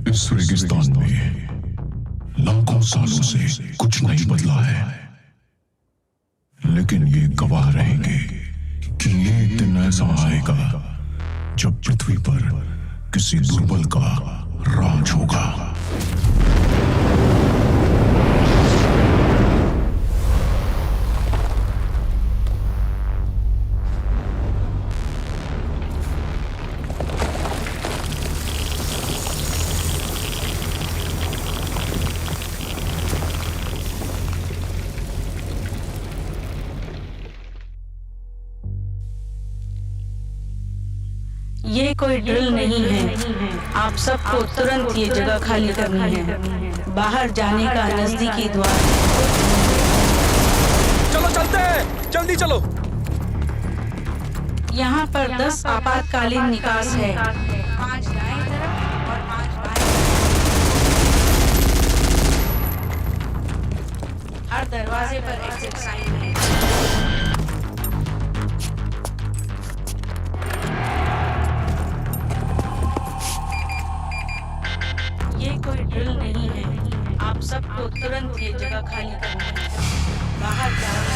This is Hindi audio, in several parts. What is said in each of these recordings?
इस रेगिस्तान में लाखों सालों से कुछ नहीं बदला है, लेकिन ये गवाह रहेंगे कि एक दिन ऐसा आएगा जब पृथ्वी पर किसी दुर्बल का राज होगा। ये कोई ड्रिल नहीं है। आप सबको तुरंत ये जगह खाली करनी है। बाहर जाने का नजदीकी द्वार। चलो चलते हैं, जल्दी चलो। यहाँ पर 10 आपातकालीन निकास है। 5 दाएं तरफ और 5 बाएं। हर दरवाजे पर एग्जिट साइन है। कोई ड्रिल नहीं है। आप सबको तुरंत ये जगह खाली करनी है। बाहर जाने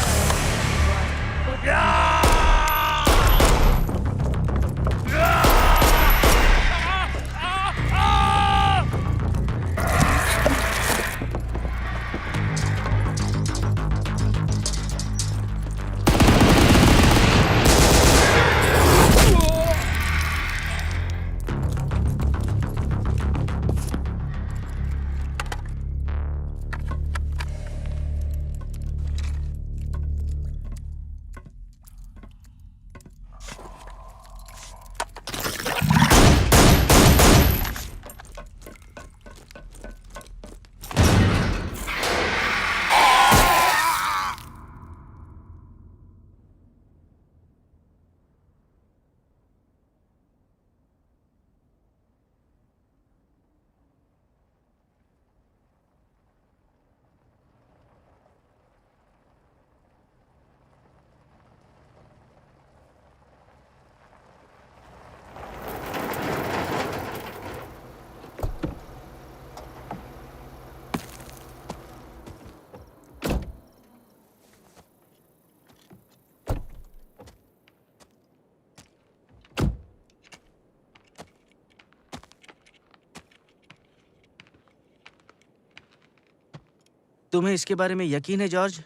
तुम्हें इसके बारे में यकीन है जॉर्ज?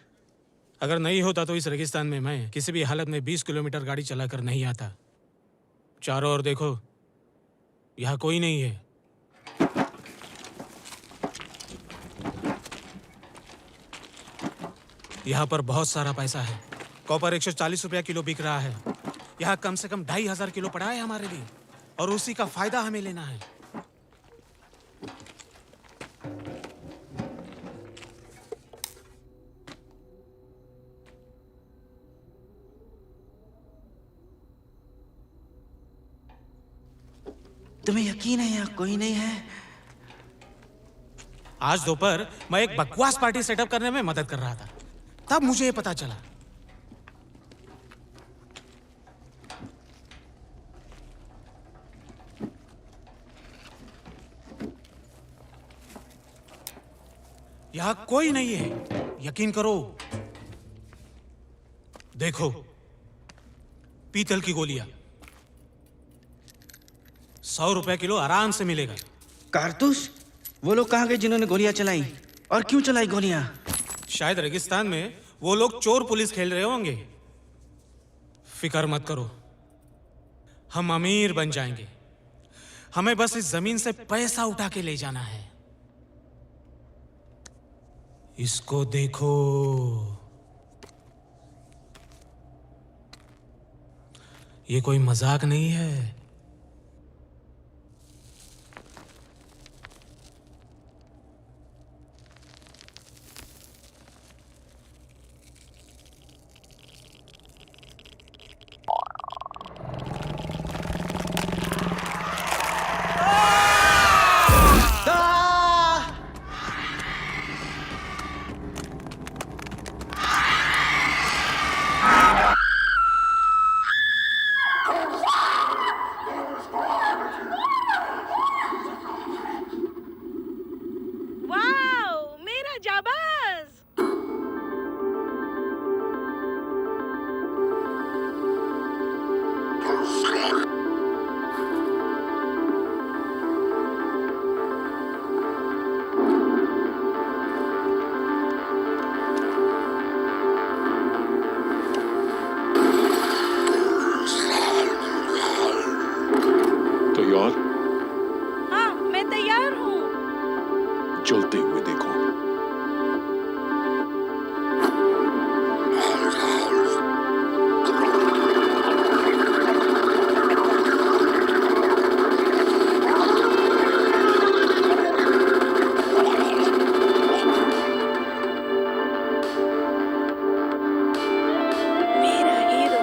अगर नहीं होता तो इस रेगिस्तान में मैं किसी भी हालत में 20 किलोमीटर गाड़ी चलाकर नहीं आता। चारों ओर देखो, यहाँ कोई नहीं है। यहाँ पर बहुत सारा पैसा है। कॉपर 140 रुपया किलो बिक रहा है। यहाँ कम से कम 2500 किलो पड़ा है हमारे लिए, और उसी का फायदा हमें लेना है। तुम्हें यकीन है यहाँ कोई नहीं है? आज दोपहर मैं एक बकवास पार्टी सेटअप करने में मदद कर रहा था, तब मुझे ये पता चला। यहाँ कोई नहीं है, यकीन करो। देखो, पीतल की गोलियां 100 रुपए किलो आराम से मिलेगा। कारतूस? वो लोग कहाँ गए जिन्होंने गोलियां चलाई? और क्यों चलाई गोलियां? शायद रेगिस्तान में वो लोग चोर पुलिस खेल रहे होंगे। फिक्र मत करो, हम अमीर बन जाएंगे। हमें बस इस जमीन से पैसा उठा के ले जाना है। इसको देखो, ये कोई मजाक नहीं है। वाओ, मेरा जाबाज। तैयार? हाँ, मैं तैयार हूँ। चलते हुए देखो। मेरा हीरो।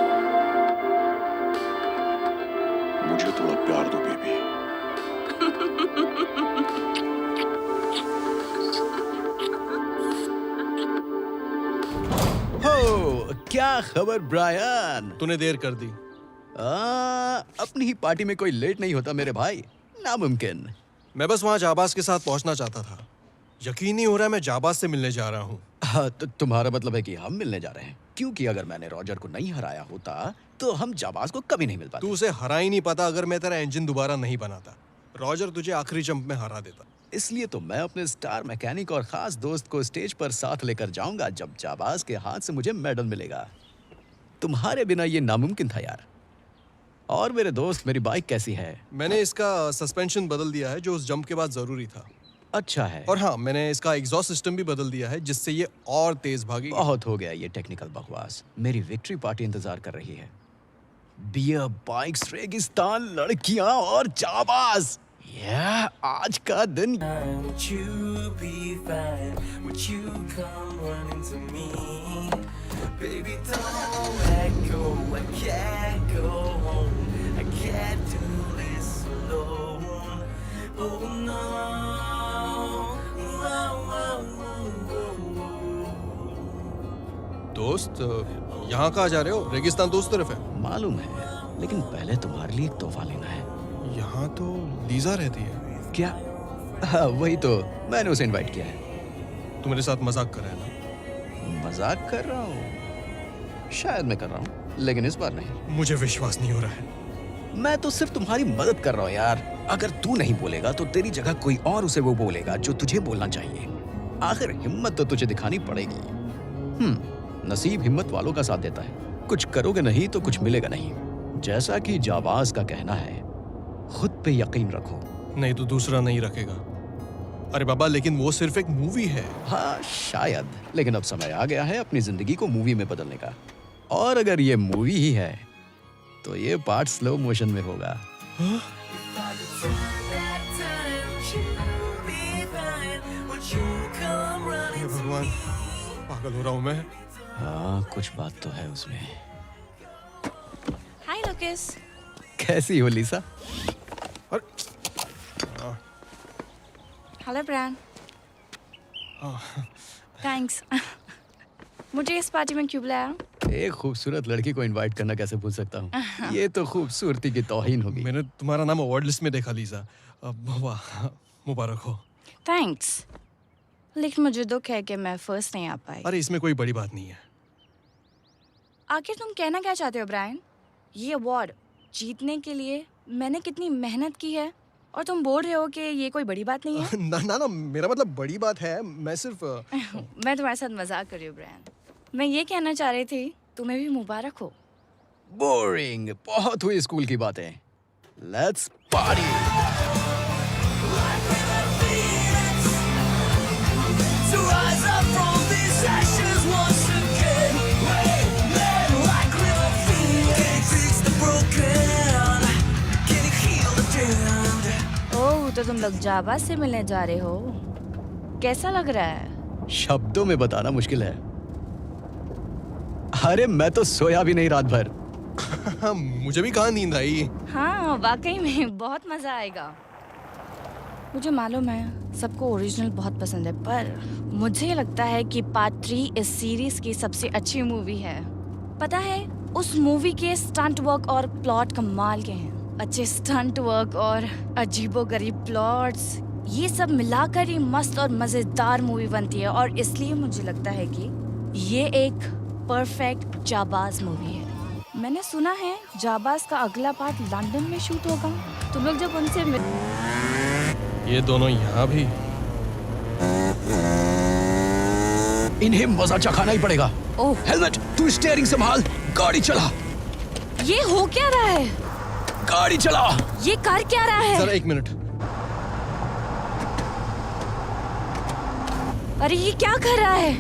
मुझे थोड़ा प्यार दो बेबी। हो, क्या खबर ब्रायन? तूने देर कर दी। अपनी ही पार्टी में कोई लेट नहीं होता मेरे भाई, नामुमकिन। मैं बस वहाँ जाबाज के साथ पहुँचना चाहता था। यकीन नहीं हो रहा है मैं जाबाज से मिलने जा रहा हूँ। हाँ, तो तुम्हारा मतलब है कि हम मिलने जा रहे हैं? क्योंकि अगर मैंने रॉजर को नहीं हराया होता तो हम जाबाज को कभी नहीं मिल पाते। तू उसे हरा ही नहीं पाता अगर मैं तेरा इंजन दोबारा नहीं बनाता। रॉजर तुझे आखिरी जंप में हरा देता। इसलिए तो मैं अपने स्टार मैकेनिक और खास दोस्त को स्टेज पर साथ लेकर जाऊंगा जब जाबाज के हाथ से मुझे मेडल मिलेगा। तुम्हारे बिना ये नामुमकिन था यार। और मेरे दोस्त, मेरी बाइक कैसी है? मैंने इसका सस्पेंशन बदल दिया है जो उस जंप के बाद जरूरी था। अच्छा है। और हाँ, मैंने इसका एग्जॉस्ट सिस्टम भी बदल दिया है जिससे ये और तेज भागेगी। बहुत हो गया ये टेक्निकल बकवास। मेरी विक्ट्री पार्टी इंतजार कर रही है। बियर, बाइक्स, रेगिस्तान, लड़कियां और जाबाज। आज का दिन। Would you be fine? Would you come running to me? Baby, don't let go. I can't go home. I can't do this alone. Oh no. दोस्त, यहाँ कहाँ जा रहे हो? रेगिस्तान तो उस तरफ है। मालूम है, लेकिन पहले तुम्हारे लिए एक तोहफा लेना है। यहाँ तो लीजा रहती है। क्या? हाँ, वही तो, मैंने उसे इनवाइट किया है। तू मेरे साथ मजाक कर रहा है ना? मजाक कर रहा हूँ? शायद मैं कर रहा हूँ, लेकिन इस बार नहीं। मुझे विश्वास नहीं हो रहा है। मैं तो सिर्फ तुम्हारी मदद कर रहा हूँ यार। अगर तू नहीं बोलेगा तो तेरी जगह कोई और उसे वो बोलेगा जो तुझे बोलना चाहिए। आखिर हिम्मत तो तुझे दिखानी पड़ेगी। नसीब हिम्मत वालों का साथ देता है। कुछ करोगे नहीं तो कुछ मिलेगा नहीं। जैसा कि जाबाज का कहना है, खुद पे यकीन रखो। नहीं तो दूसरा नहीं रखेगा। अरे बाबा, लेकिन वो सिर्फ एक मूवी है। हाँ शायद, लेकिन अब समय आ गया है अपनी जिंदगी को मूवी में बदलने का। और अगर ये मूवी ही है तो ये पार्ट स्लो मोशन में होगा। हे भगवान, पागल हो रहा हूँ मैं। हाँ, कुछ बात तो है उसमें। हाय लुकिस। कैसी हो लिसा? Hello Brian. थैंक्स। मुझे इस पार्टी में क्यों बुलाया? एक खूबसूरत लड़की को इनवाइट करना कैसे भूल सकता हूँ? ये तो खूबसूरती की तौहीन होगी। मैंने तुम्हारा नाम अवार्ड लिस्ट में देखा लीजा। वाह, मुबारक हो। थैंक्स, लेकिन मुझे दुख है कि मैं फर्स्ट नहीं आ पाई। अरे इसमें कोई बड़ी बात नहीं है। आखिर तुम कहना क्या चाहते हो ब्रायन? ये अवार्ड जीतने के लिए मैंने कितनी मेहनत की है और तुम बोल रहे हो कि ये कोई बड़ी बात नहीं है? ना ना ना, मेरा मतलब बड़ी बात है। मैं सिर्फ मैं तुम्हारे साथ मजाक कर रही हूँ ब्रायन। मैं ये कहना चाह रही थी, तुम्हें भी मुबारक हो। बोरिंग, बहुत हुई स्कूल की बातें। Let's party. To rise up from these ashes once again. Like river feet, can you fix the broken? Can you heal the damned? ओह, तो तुम लोग जाबाज से मिलने जा रहे हो। कैसा लग रहा है? शब्दों में बताना मुश्किल है। अरे मैं तो सोया भी नहीं रात भर। मुझे भी कहाँ नींद आई। हाँ, वाकई में बहुत मजा आएगा। मुझे मालूम है सबको ओरिजिनल बहुत पसंद है, पर मुझे लगता है कि पार्ट 3 इस सीरीज की सबसे अच्छी मूवी है। पता है, उस मूवी के स्टंट वर्क और प्लॉट कमाल के हैं। अच्छे स्टंट वर्क और अजीबोगरीब प्लॉट्स, ये सब मिलाकर ही मस्त और मजेदार मूवी बनती है, और इसलिए मुझे लगता है कि ये एक परफेक्ट जाबाज मूवी है। मैंने सुना है जाबाज का अगला पार्ट लंदन में शूट होगा। तुम लोग जब उनसे ये दोनों यहाँ भी। इन्हें मजा चखाना ही पड़ेगा। ओह, हेलमेट, तू स्टीयरिंग संभाल, गाड़ी चला। ये हो क्या रहा है? गाड़ी चला। ये कर क्या रहा है? जरा 1 मिनट। अरे ये क्या कर रहा है?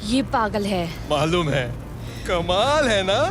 ये पागल है। मालूम है, कमाल है ना।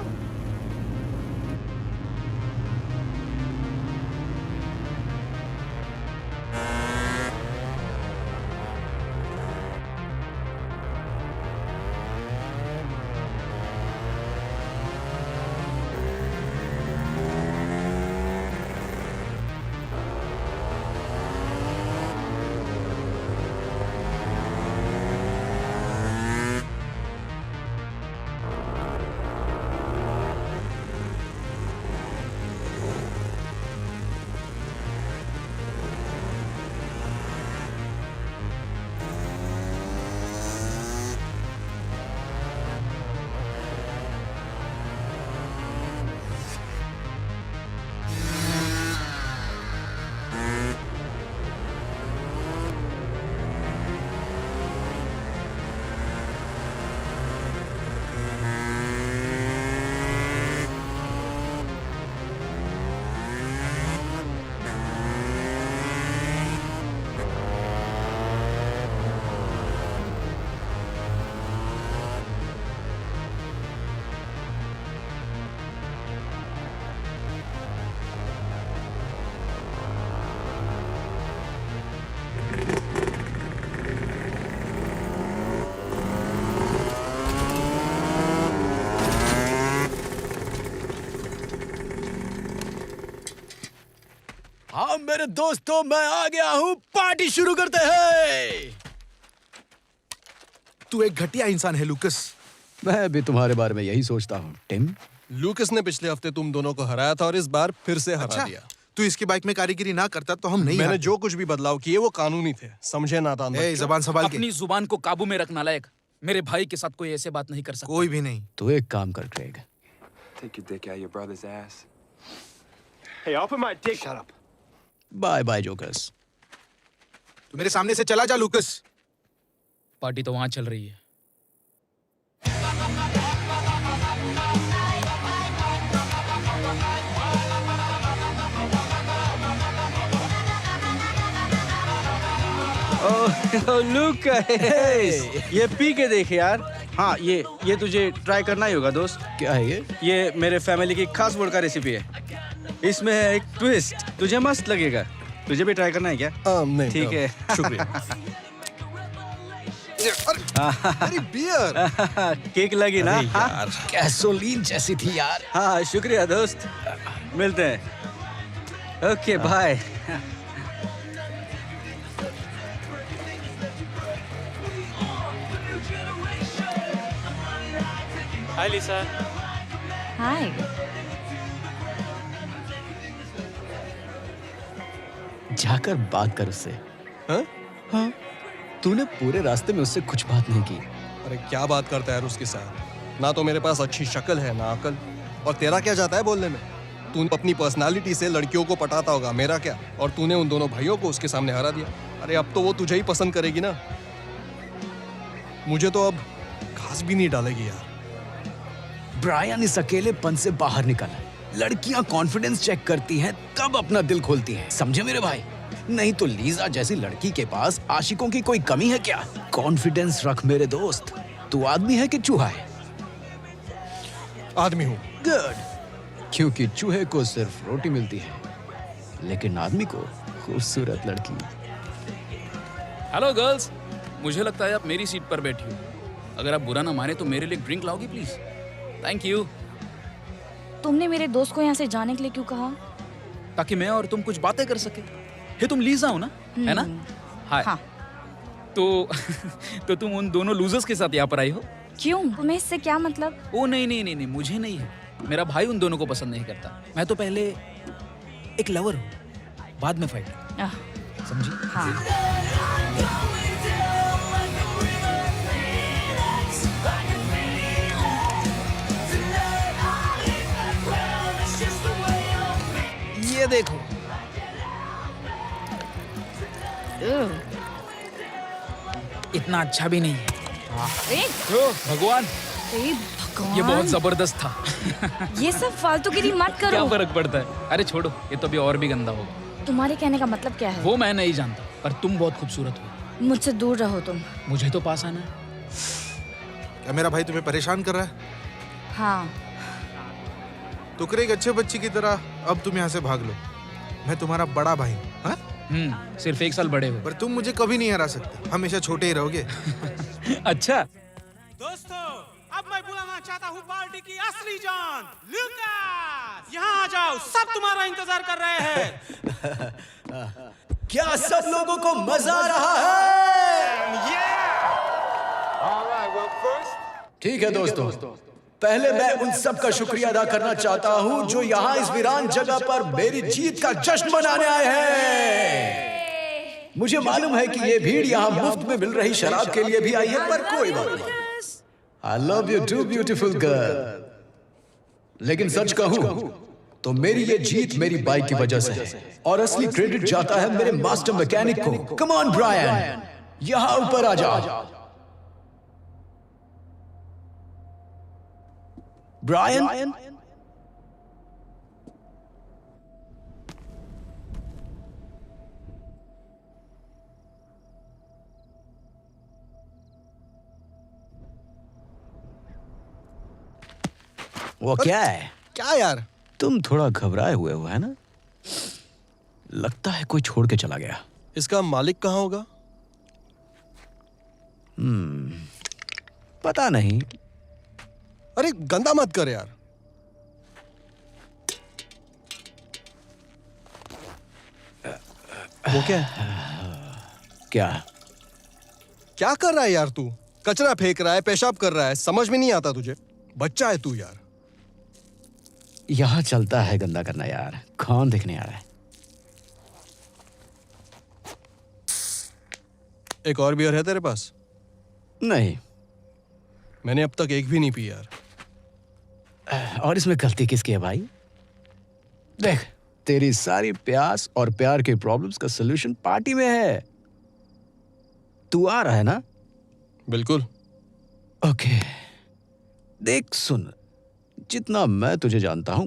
हाँ मेरे दोस्तों, मैं आ गया हूँ, पार्टी शुरू करते हैं। तू एक घटिया इंसान है लूकस। मैं भी तुम्हारे बारे में यही सोचता हूँ टिम। लूकस ने पिछले हफ्ते तुम दोनों को हराया था और इस बार फिर से हरा दिया। तू इसकी बाइक में कारीगरी ना करता तो हम नहीं मैंने हारते। जो कुछ भी बदलाव किए वो कानूनी थे, समझे नादान ए, बच्चों। जबान संभाल के। अपनी जुबान को काबू में रखना लायक। मेरे भाई के साथ कोई ऐसे बात नहीं कर सकता। कोई भी नहीं। तू एक काम कर Craig. Take your dick out your brother's ass. Hey, I'll put my dick. Shut up. Bye bye jokers. तू मेरे सामने से चला जा लूकस। पार्टी तो वहां चल रही है। लुक, ये पी के देख यार। हाँ, ये तुझे ट्राई करना ही होगा दोस्त। क्या है ये? ये मेरे फैमिली की खास वोडका रेसिपी है। इसमें है एक ट्विस्ट, तुझे मस्त लगेगा। तुझे भी ट्राई करना है क्या? नहीं, ठीक है, शुक्रिया। अरे बियर। केक लगी ना? यार गैसोलीन जैसी थी यार। हाँ, शुक्रिया दोस्त, मिलते हैं। Okay bye. Hi Lisa. Hi. जाकर बात कर उससे। हाँ? हाँ, तूने पूरे रास्ते में उससे कुछ बात नहीं की। अरे क्या बात करता है यार उसके साथ। ना तो मेरे पास अच्छी शक्ल है ना अकल, और तेरा क्या जाता है बोलने में। तू अपनी पर्सनालिटी से लड़कियों को पटाता होगा, मेरा क्या। और तूने उन दोनों भाइयों को उसके सामने हरा दिया। अरे अब तो वो तुझे ही पसंद करेगी ना। मुझे तो अब घास भी नहीं डालेगी यार। ब्रायन इस अकेलेपन से बाहर निकल। लड़कियां कॉन्फिडेंस चेक करती हैं तब अपना दिल खोलती हैं, समझे मेरे भाई? नहीं तो लीजा जैसी लड़की के पास आशिकों की कोई कमी है क्या? कॉन्फिडेंस रख मेरे दोस्त। तू आदमी है कि चूहा है? आदमी हूँ। गुड, क्योंकि चूहे को सिर्फ रोटी मिलती है, लेकिन आदमी को खूबसूरत लड़की। हेलो गर्ल्स, मुझे लगता है आप मेरी सीट पर बैठी हो। अगर आप बुरा ना माने तो मेरे लिए ड्रिंक लाओगी प्लीज? Thank you. तुमने मेरे दोस्त को यहाँ से जाने के लिए क्यों कहा? ताकि मैं और तुम कुछ बातें कर सके। हे तुम लीजा हो ना, है ना? हाय। हाँ। तो तुम उन दोनों लूजर्स के साथ यहाँ पर आई हो? क्यों? तुम्हें इससे क्या मतलब? ओ नहीं, मुझे नहीं है। मेरा भाई उन दोनों को पसंद नहीं करता। मैं तो पहले एक लवर हूँ, बाद में फाइटर। समझी? हाँ। ये देखो, इतना अच्छा भी नहीं है। भगवान, ये बहुत जबरदस्त था। ये सब फालतूगिरी मत करो। क्या फर्क पड़ता है? अरे छोड़ो, ये तो अभी और भी गंदा होगा। तुम्हारे कहने का मतलब क्या है? वो मैं नहीं जानता, पर तुम बहुत खूबसूरत हो। मुझसे दूर रहो तुम। मुझे तो पास आना है। क्या मेरा भाई तुम्हें परेशान कर रहा है? हाँ। टुकड़े एक अच्छे बच्चे की तरह अब तुम यहाँ से भाग लो। मैं तुम्हारा बड़ा भाई हूँ। हाँ? सिर्फ 1 साल बड़े हो। पर तुम मुझे कभी नहीं हरा सकते, हमेशा छोटे ही रहोगे। अच्छा दोस्तों, अब मैं बुलाना चाहता हूँ पार्टी की असली जान, लूकास। यहाँ आ जाओ, सब तुम्हारा इंतजार कर रहे हैं। क्या सब लोगों को मजा आ रहा है? ठीक है दोस्तों, पहले मैं उन सब का शुक्रिया अदा करना चाहता हूं जो यहाँ इस वीरान जगह पर मेरी जीत का जश्न मनाने आए हैं। मुझे मालूम है कि ये भीड़ यहाँ मुफ्त में मिल रही शराब के लिए भी आई है, पर कोई बात नहीं। I love you too, beautiful girl. लेकिन सच कहूं तो मेरी ये जीत मेरी बाइक की वजह से है, और असली क्रेडिट जाता है मेरे मास्टर मैकेनिक को। कम ऑन ब्रायन, यहाँ ऊपर आ जा। ब्रायन, वो क्या है? क्या यार? तुम थोड़ा घबराए हुए हो, है ना? लगता है कोई छोड़ के चला गया। इसका मालिक कहाँ होगा? पता नहीं। अरे गंदा मत कर यार। वो क्या है? क्या क्या कर रहा है यार तू? कचरा फेंक रहा है, पेशाब कर रहा है, समझ में नहीं आता तुझे? बच्चा है तू यार। यहां चलता है गंदा करना यार, कौन देखने आ रहा है? एक और बियर है तेरे पास? नहीं, मैंने अब तक एक भी नहीं पी यार। और इसमें गलती किसकी है भाई? देख, तेरी सारी प्यास और प्यार की प्रॉब्लम्स का सलूशन पार्टी में है। तू आ रहा है ना? बिल्कुल। ओके, देख सुन, जितना मैं तुझे जानता हूं,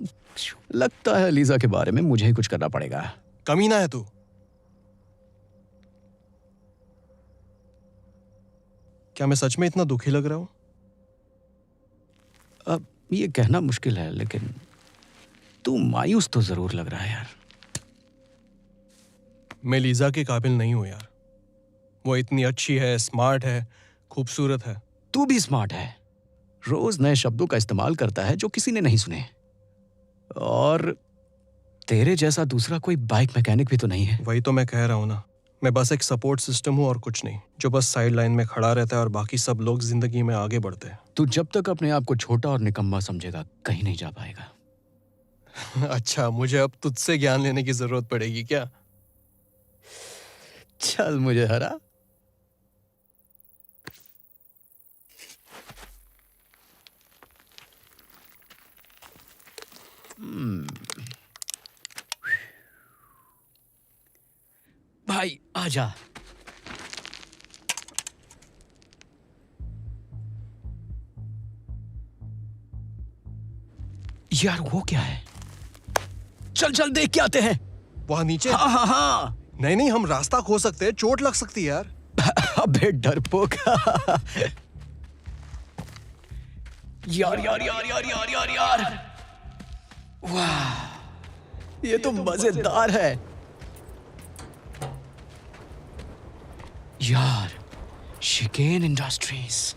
लगता है लीजा के बारे में मुझे ही कुछ करना पड़ेगा। कमीना है तू। क्या मैं सच में इतना दुखी लग रहा हूं? अब ये कहना मुश्किल है, लेकिन तू मायूस तो जरूर लग रहा है यार। मैं लीजा के काबिल नहीं हूं यार। वो इतनी अच्छी है, स्मार्ट है, खूबसूरत है। तू भी स्मार्ट है, रोज नए शब्दों का इस्तेमाल करता है जो किसी ने नहीं सुने। और तेरे जैसा दूसरा कोई बाइक मैकेनिक भी तो नहीं है। वही तो मैं कह रहा हूं ना, मैं बस एक सपोर्ट सिस्टम हूं और कुछ नहीं, जो बस साइड लाइन में खड़ा रहता है और बाकी सब लोग जिंदगी में आगे बढ़ते हैं। तू जब तक अपने आप को छोटा और निकम्मा समझेगा, कहीं नहीं जा पाएगा। अच्छा, मुझे अब तुझसे ज्ञान लेने की जरूरत पड़ेगी क्या? चल मुझे हरा। भाई आजा। यार वो क्या है? चल चल देख के आते हैं। वहां नीचे? हाँ हाँ हाँ। नहीं नहीं, हम रास्ता खो सकते हैं, चोट लग सकती है यार। अबे डरपोक। यार यार यार यार यार यार यार, वाह ये तो मजेदार है यार। शिकेन इंडस्ट्रीज,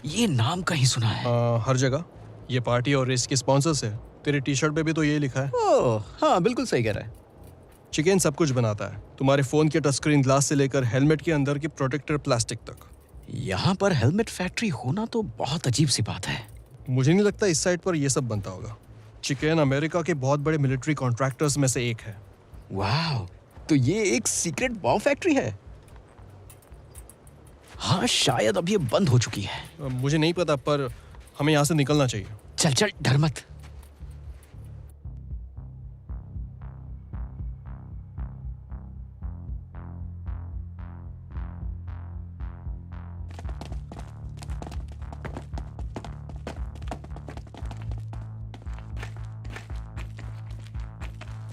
ये नाम कहीं सुना है। हर जगह। ये पार्टी और रेस के स्पॉन्सर्स है। तेरे टी शर्ट पे भी तो ये लिखा है। ओह हाँ, बिल्कुल सही कह रहा है। चिकेन सब कुछ बनाता है, तुम्हारे फोन के टच स्क्रीन ग्लास से लेकर हेलमेट के अंदर की प्रोटेक्टर प्लास्टिक तक। यहाँ पर हेलमेट फैक्ट्री होना तो बहुत अजीब सी बात है। मुझे नहीं लगता इस साइट पर ये सब बनता होगा। चिकेन अमेरिका के बहुत बड़े मिलिट्री कॉन्ट्रैक्टर्स में से एक है। वाह, तो ये एक सीक्रेट बॉम्ब फैक्ट्री है। हाँ शायद अब ये बंद हो चुकी है। मुझे नहीं पता, पर हमें यहाँ से निकलना चाहिए। चल चल, डर मत।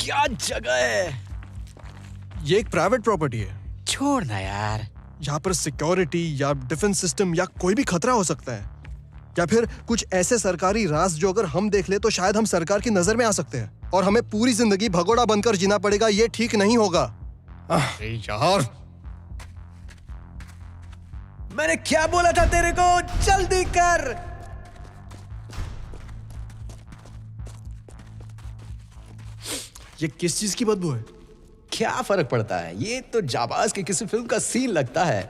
क्या जगह है? ये एक प्राइवेट प्रॉपर्टी है। छोड़ ना यार। यहाँ पर सिक्योरिटी या डिफेंस सिस्टम या कोई भी खतरा हो सकता है, या फिर कुछ ऐसे सरकारी राज जो अगर हम देख ले तो शायद हम सरकार की नजर में आ सकते हैं और हमें पूरी जिंदगी भगोड़ा बनकर जीना पड़ेगा। ये ठीक नहीं होगा। अरे यार, मैंने क्या बोला था तेरे को? जल्दी कर। ये किस चीज की बदबू है? क्या फर्क पड़ता है, ये तो जाबाज की किसी फिल्म का सीन लगता है।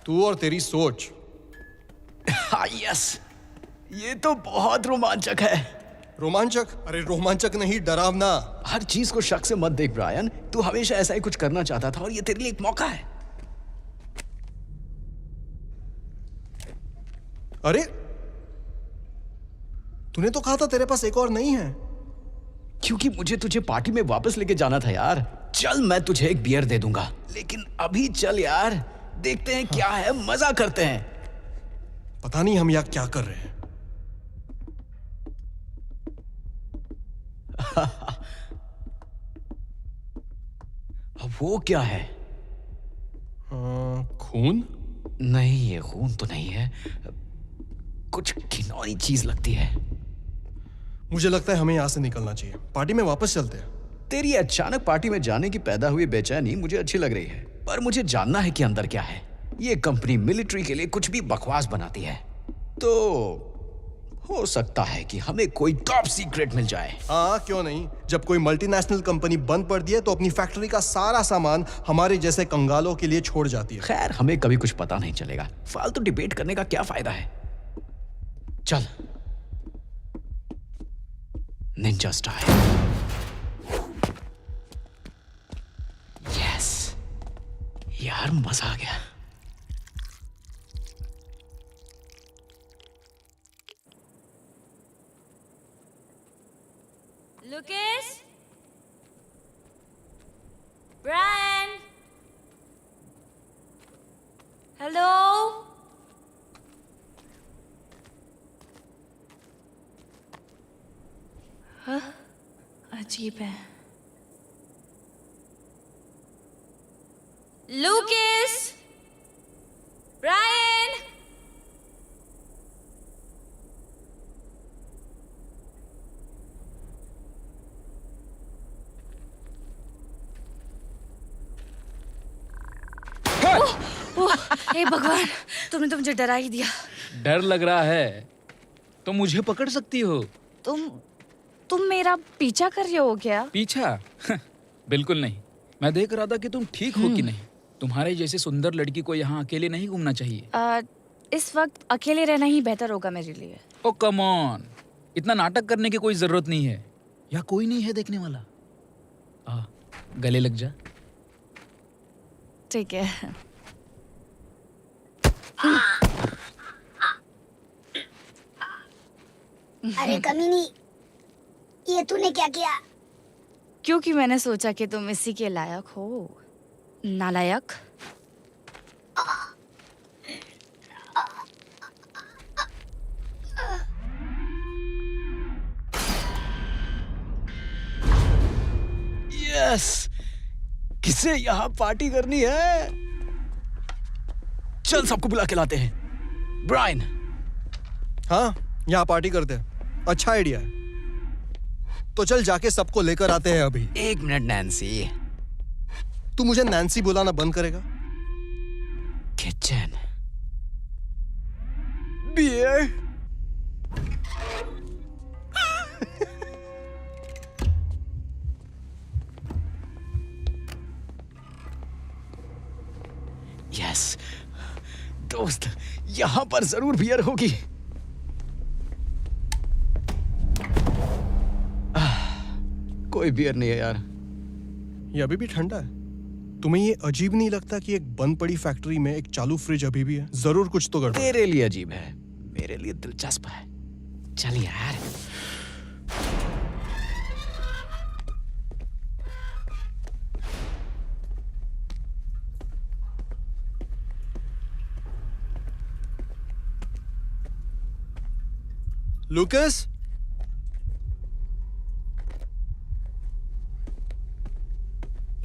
तू और तेरी सोच। हाँ यस, ये तो बहुत रोमांचक है। रोमांचक? अरे रोमांचक नहीं, डरावना। हर चीज को शक से मत देख ब्रायन, तू हमेशा ऐसा ही कुछ करना चाहता था और ये तेरे लिए एक मौका है। अरे तूने तो कहा था तेरे पास एक और नहीं है। क्योंकि मुझे तुझे पार्टी में वापस लेके जाना था यार। चल मैं तुझे एक बियर दे दूंगा, लेकिन अभी चल यार, देखते हैं क्या है, मजा करते हैं। पता नहीं हम यहाँ क्या कर रहे हैं। वो क्या है? खून? नहीं, ये खून तो नहीं है, कुछ घिनौनी चीज लगती है। मुझे लगता है हमें यहाँ से निकलना चाहिए, पार्टी में वापस चलते हैं। तेरी अचानक पार्टी में जाने की पैदा हुई बेचैनी मुझे अच्छी लग रही है, पर मुझे जानना है कि अंदर क्या है। ये कंपनी मिलिट्री के लिए कुछ भी बकवास बनाती है, तो हो सकता है कि हमें कोई टॉप सीक्रेट मिल जाए। हाँ क्यों नहीं। जब कोई मल्टीनेशनल कंपनी बंद पड़ दी है तो अपनी फैक्ट्री का सारा सामान हमारे जैसे कंगालों के लिए छोड़ जाती है। खैर हमें कभी कुछ पता नहीं चलेगा, फालतू डिबेट करने का क्या फायदा है। चल निंजा स्टाइल। यस यार, मजा आ गया। Lucas? Brian? Hello? हाँ? अजीब है। Lucas? Brian? हे भगवान, तुमने तो मुझे डरा ही दिया। डर लग रहा है तो मुझे पकड़ सकती हो। तुम मेरा पीछा कर रहे हो क्या? पीछा? बिल्कुल नहीं। मैं देख रहा था कि तुम ठीक हो कि नहीं। तुम्हारे जैसी सुंदर लड़की को यहाँ अकेले नहीं घूमना चाहिए। इस वक्त अकेले रहना ही बेहतर होगा मेरे लिए। ओ कम ऑन, इतना नाटक करने की कोई जरूरत नहीं है। यहाँ कोई नहीं है देखने वाला। गले लग जा। ठीक है। अरे कमीनी, ये तूने क्या किया? क्योंकि मैंने सोचा कि तुम इसी के लायक हो। नालायक। यस, किसे यहाँ पार्टी करनी है? चल सबको बुला के लाते हैं। ब्रायन। हाँ, यहाँ पार्टी करते हैं। अच्छा आइडिया है। तो चल जाके सबको लेकर आते हैं अभी। एक मिनट नैन्सी। तू मुझे नैन्सी बुलाना बंद करेगा? किचन। बियर। यस दोस्त, यहां पर जरूर बियर होगी। कोई बियर नहीं है यार। ये अभी भी ठंडा है। तुम्हें ये अजीब नहीं लगता कि एक बंद पड़ी फैक्ट्री में एक चालू फ्रिज अभी भी है? जरूर कुछ तो गड़बड़। तेरे लिए अजीब है, मेरे लिए दिलचस्प है। चल यार। लूकस,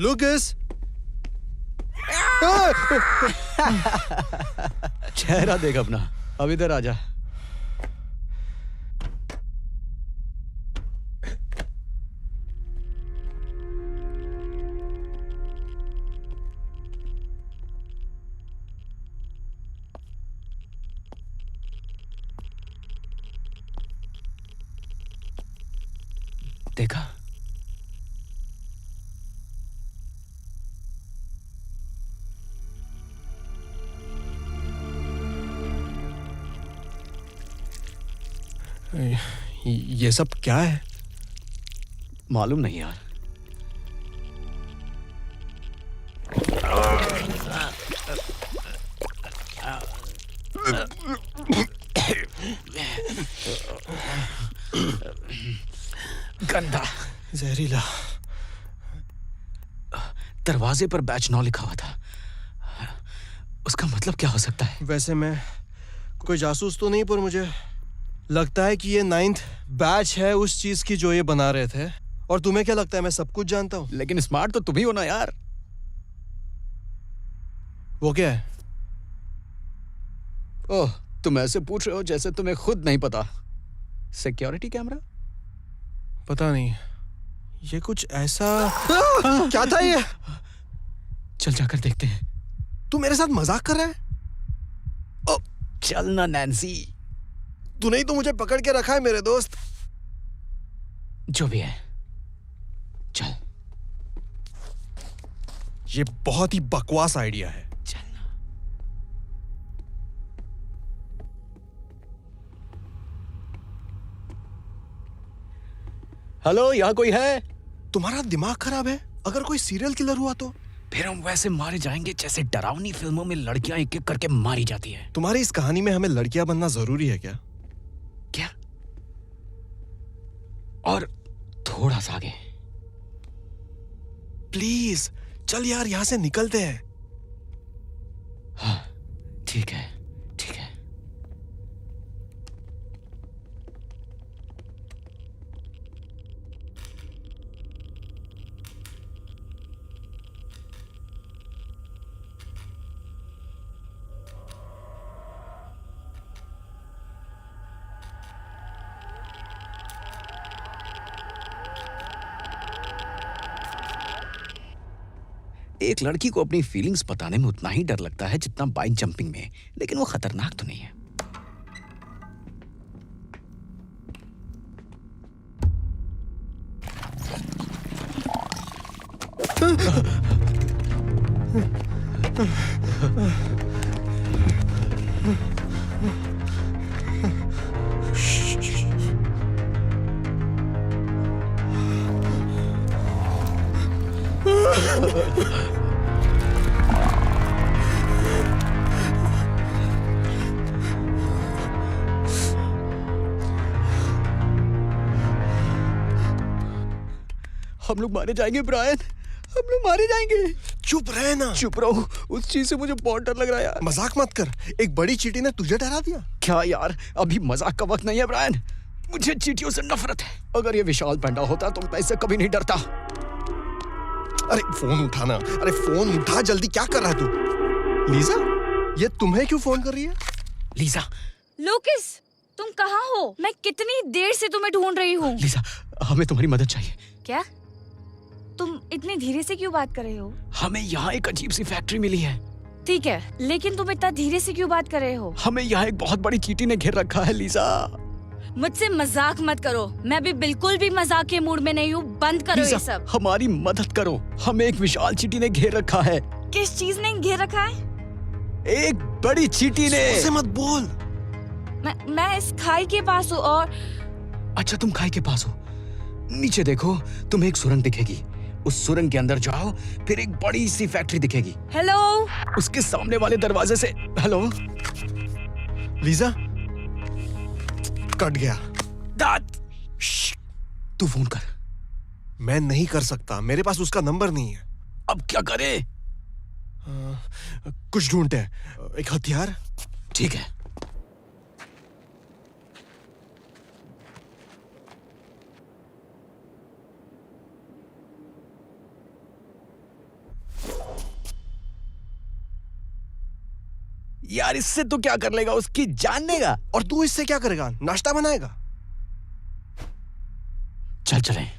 लूकस। चेहरा देख अपना। अब इधर आजा। देखा? ये सब क्या है? मालूम नहीं यार। गंदा, जहरीला। दरवाजे पर बैच 9 लिखा हुआ था। उसका मतलब क्या हो सकता है? वैसे मैं कोई जासूस तो नहीं, पर मुझे लगता है कि ये 9th बैच है उस चीज की जो ये बना रहे थे। और तुम्हें क्या लगता है मैं सब कुछ जानता हूँ? लेकिन स्मार्ट तो तुम ही हो ना यार। वो क्या है? ओह, तुम ऐसे पूछ रहे हो जैसे तुम्हें खुद नहीं पता। Security camera? पता नहीं, ये कुछ ऐसा क्या था ये? चल जाकर देखते हैं। तू मेरे साथ मजाक कर रहा है? ओ, चल ना नैन्सी। तूने ही तो मुझे पकड़ के रखा है मेरे दोस्त। जो भी है, चल। ये बहुत ही बकवास आइडिया है। चलना। हेलो, यहाँ कोई है? तुम्हारा दिमाग खराब है? अगर कोई सीरियल किलर हुआ तो? फिर हम वैसे मारे जाएंगे जैसे डरावनी फिल्मों में लड़कियां एक एक करके मारी जाती है। तुम्हारी इस कहानी में हमें लड़कियां बनना जरूरी है क्या? क्या? और थोड़ा सा आगे। प्लीज चल यार, यहां से निकलते हैं। हाँ, ठीक है, ठीक है। एक लड़की को अपनी फीलिंग्स बताने में उतना ही डर लगता है जितना बाइक जंपिंग में, लेकिन वो खतरनाक तो नहीं है। हम लोग मारे जाएंगे ब्रायन, हम लोग मारे जाएंगे। चुप रहे ना। चुप रहो, उस चीज से मुझे बहुत डर लग रहा है यार। मजाक मत कर, एक बड़ी चींटी ने तुझे डरा दिया। क्या यार, अभी मजाक का वक्त नहीं है ब्रायन। मुझे चींटियों से नफरत है। अगर ये विशाल पैंडा होता तो मैं इससे कभी नहीं डरता। अरे फोन उठाना, अरे फोन उठा जल्दी, क्या कर रहा है तू? लीजा, ये तुम्हें क्यों फोन कर रही है? लीजा। लूकिस, तुम कहाँ हो? मैं कितनी देर से तुम्हें ढूंढ रही हूँ। लीजा, हमें तुम्हारी मदद चाहिए। क्या? तुम इतनी धीरे से क्यों बात कर रहे हो? हमें यहाँ एक अजीब सी फैक्ट्री मिली है। ठीक है, लेकिन तुम इतना धीरे से क्यों बात कर रहे हो? हमें यहाँ एक बहुत बड़ी चींटी ने घेर रखा है लीजा। मुझसे मजाक मत करो, मैं भी बिल्कुल भी मजाक के मूड में नहीं हूँ। बंद करो ये सब। हमारी मदद करो, हमें एक विशाल चींटी ने घेर रखा है। किस चीज ने घेर रखा है? एक बड़ी चींटी ने। ऐसे मत बोल। मैं इस खाई के पास हूँ और... अच्छा, तुम खाई के पास हो। नीचे देखो, तुम्हें एक सुरंग दिखेगी। उस सुरंग के अंदर जाओ, फिर एक बड़ी सी फैक्ट्री दिखेगी। हेलो। उसके सामने वाले दरवाजे से। हेलो लीजा, कट गया। तू फोन कर। मैं नहीं कर सकता, मेरे पास उसका नंबर नहीं है। अब क्या करें? कुछ ढूंढते हैं, एक हथियार। ठीक है। यार, इससे तो क्या कर लेगा, उसकी जान लेगा। और तू इससे क्या करेगा? नाश्ता बनाएगा? चल चलें।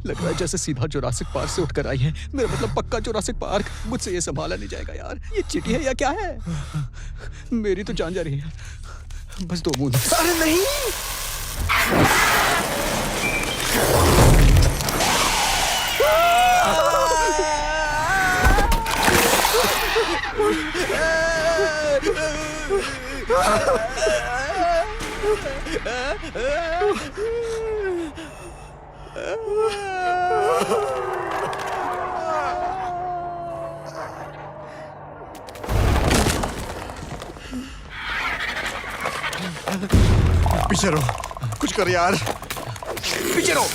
लग रहा है जैसे सीधा जुरासिक पार्क से उठकर आई है। मेरा मतलब पक्का जुरासिक पार्क। मुझसे ये संभाला नहीं जाएगा यार। ये चींटी है या क्या है? मेरी तो जान जा रही है। बस 2 बूंद। अरे नहीं। पीछे रहो, कुछ कर यार। पीछे रहो।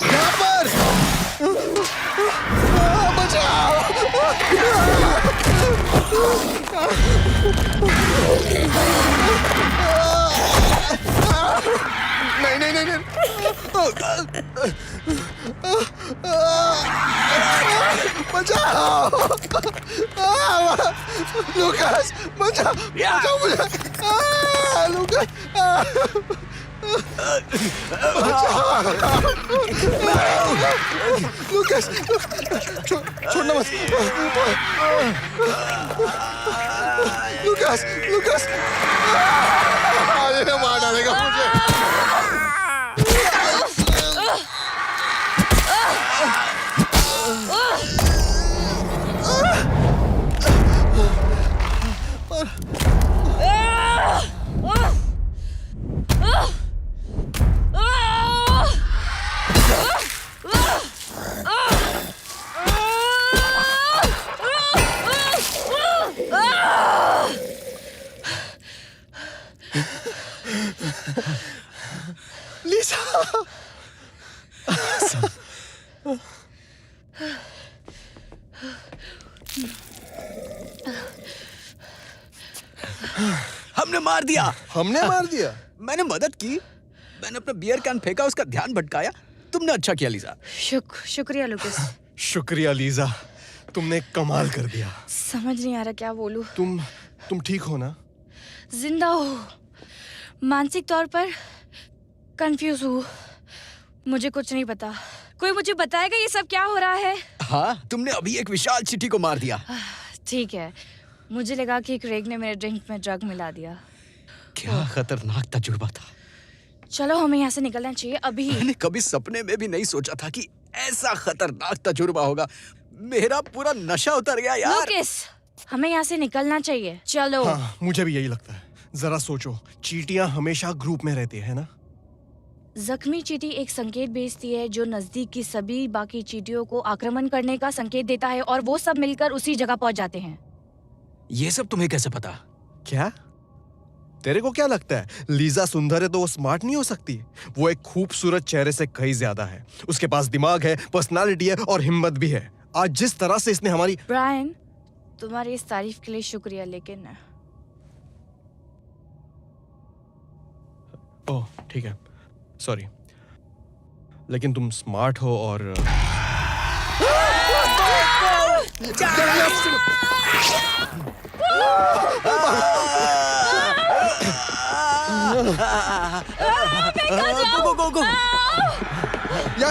यहाँ पर बचाओ। नहीं नहीं नहीं, नहीं। बचाओ लूकास, बचाओ बचाओ मुझे। लूकास, लूकास, छोड़ना मत। लूकास, लूकास, ये मार डालेगा मुझे। लीसा, हमने मार दिया। हमने मार दिया? मैंने मदद की। मैंने अपना बियर कैन फेंका, उसका ध्यान भटकाया। तुमने अच्छा किया लीजा। शुक्रिया लूकास। शुक्रिया लीजा, तुमने कमाल कर दिया। समझ नहीं आ रहा क्या बोलूं। तुम ठीक हो ना? जिंदा हूँ, मानसिक तौर पर कंफ्यूज हूँ। मुझे कुछ नहीं पता। कोई मुझे बताएगा ये सब क्या हो रहा है? हाँ, तुमने अभी एक विशाल चींटी को मार दिया। ठीक है, मुझे लगा कि क्रेग ने मेरे ड्रिंक में ड्रग मिला दिया। क्या खतरनाक तजुर्बा था। चलो हमें यहाँ से निकलना चाहिए अभी। मैंने कभी सपने में भी नहीं सोचा था कि ऐसा खतरनाक तजुर्बा होगा। मेरा पूरा नशा उतर गया यार। लुकिस, हमें यहाँ से निकलना चाहिए, चलो। हाँ, मुझे भी यही लगता है। जरा सोचो, चींटियां हमेशा ग्रुप में रहती है ना? जख्मी चींटी एक संकेत भेजती है जो नजदीक की सभी बाकी चींटियों को आक्रमण करने का संकेत देता है और वो सब मिलकर उसी जगह पहुंच जाते हैं। ये सब तुम्हें कैसे पता? क्या तेरे को क्या लगता है लीजा सुंदर है तो वो स्मार्ट नहीं हो सकती? वो एक खूबसूरत चेहरे से कहीं ज्यादा है। उसके पास दिमाग है, पर्सनालिटी है और हिम्मत भी है। आज जिस तरह से इसने हमारी... ब्रायन, तुम्हारी इस तारीफ के लिए शुक्रिया, लेकिन ओह ठीक है, सॉरी, लेकिन तुम स्मार्ट हो और गो गो गो। या।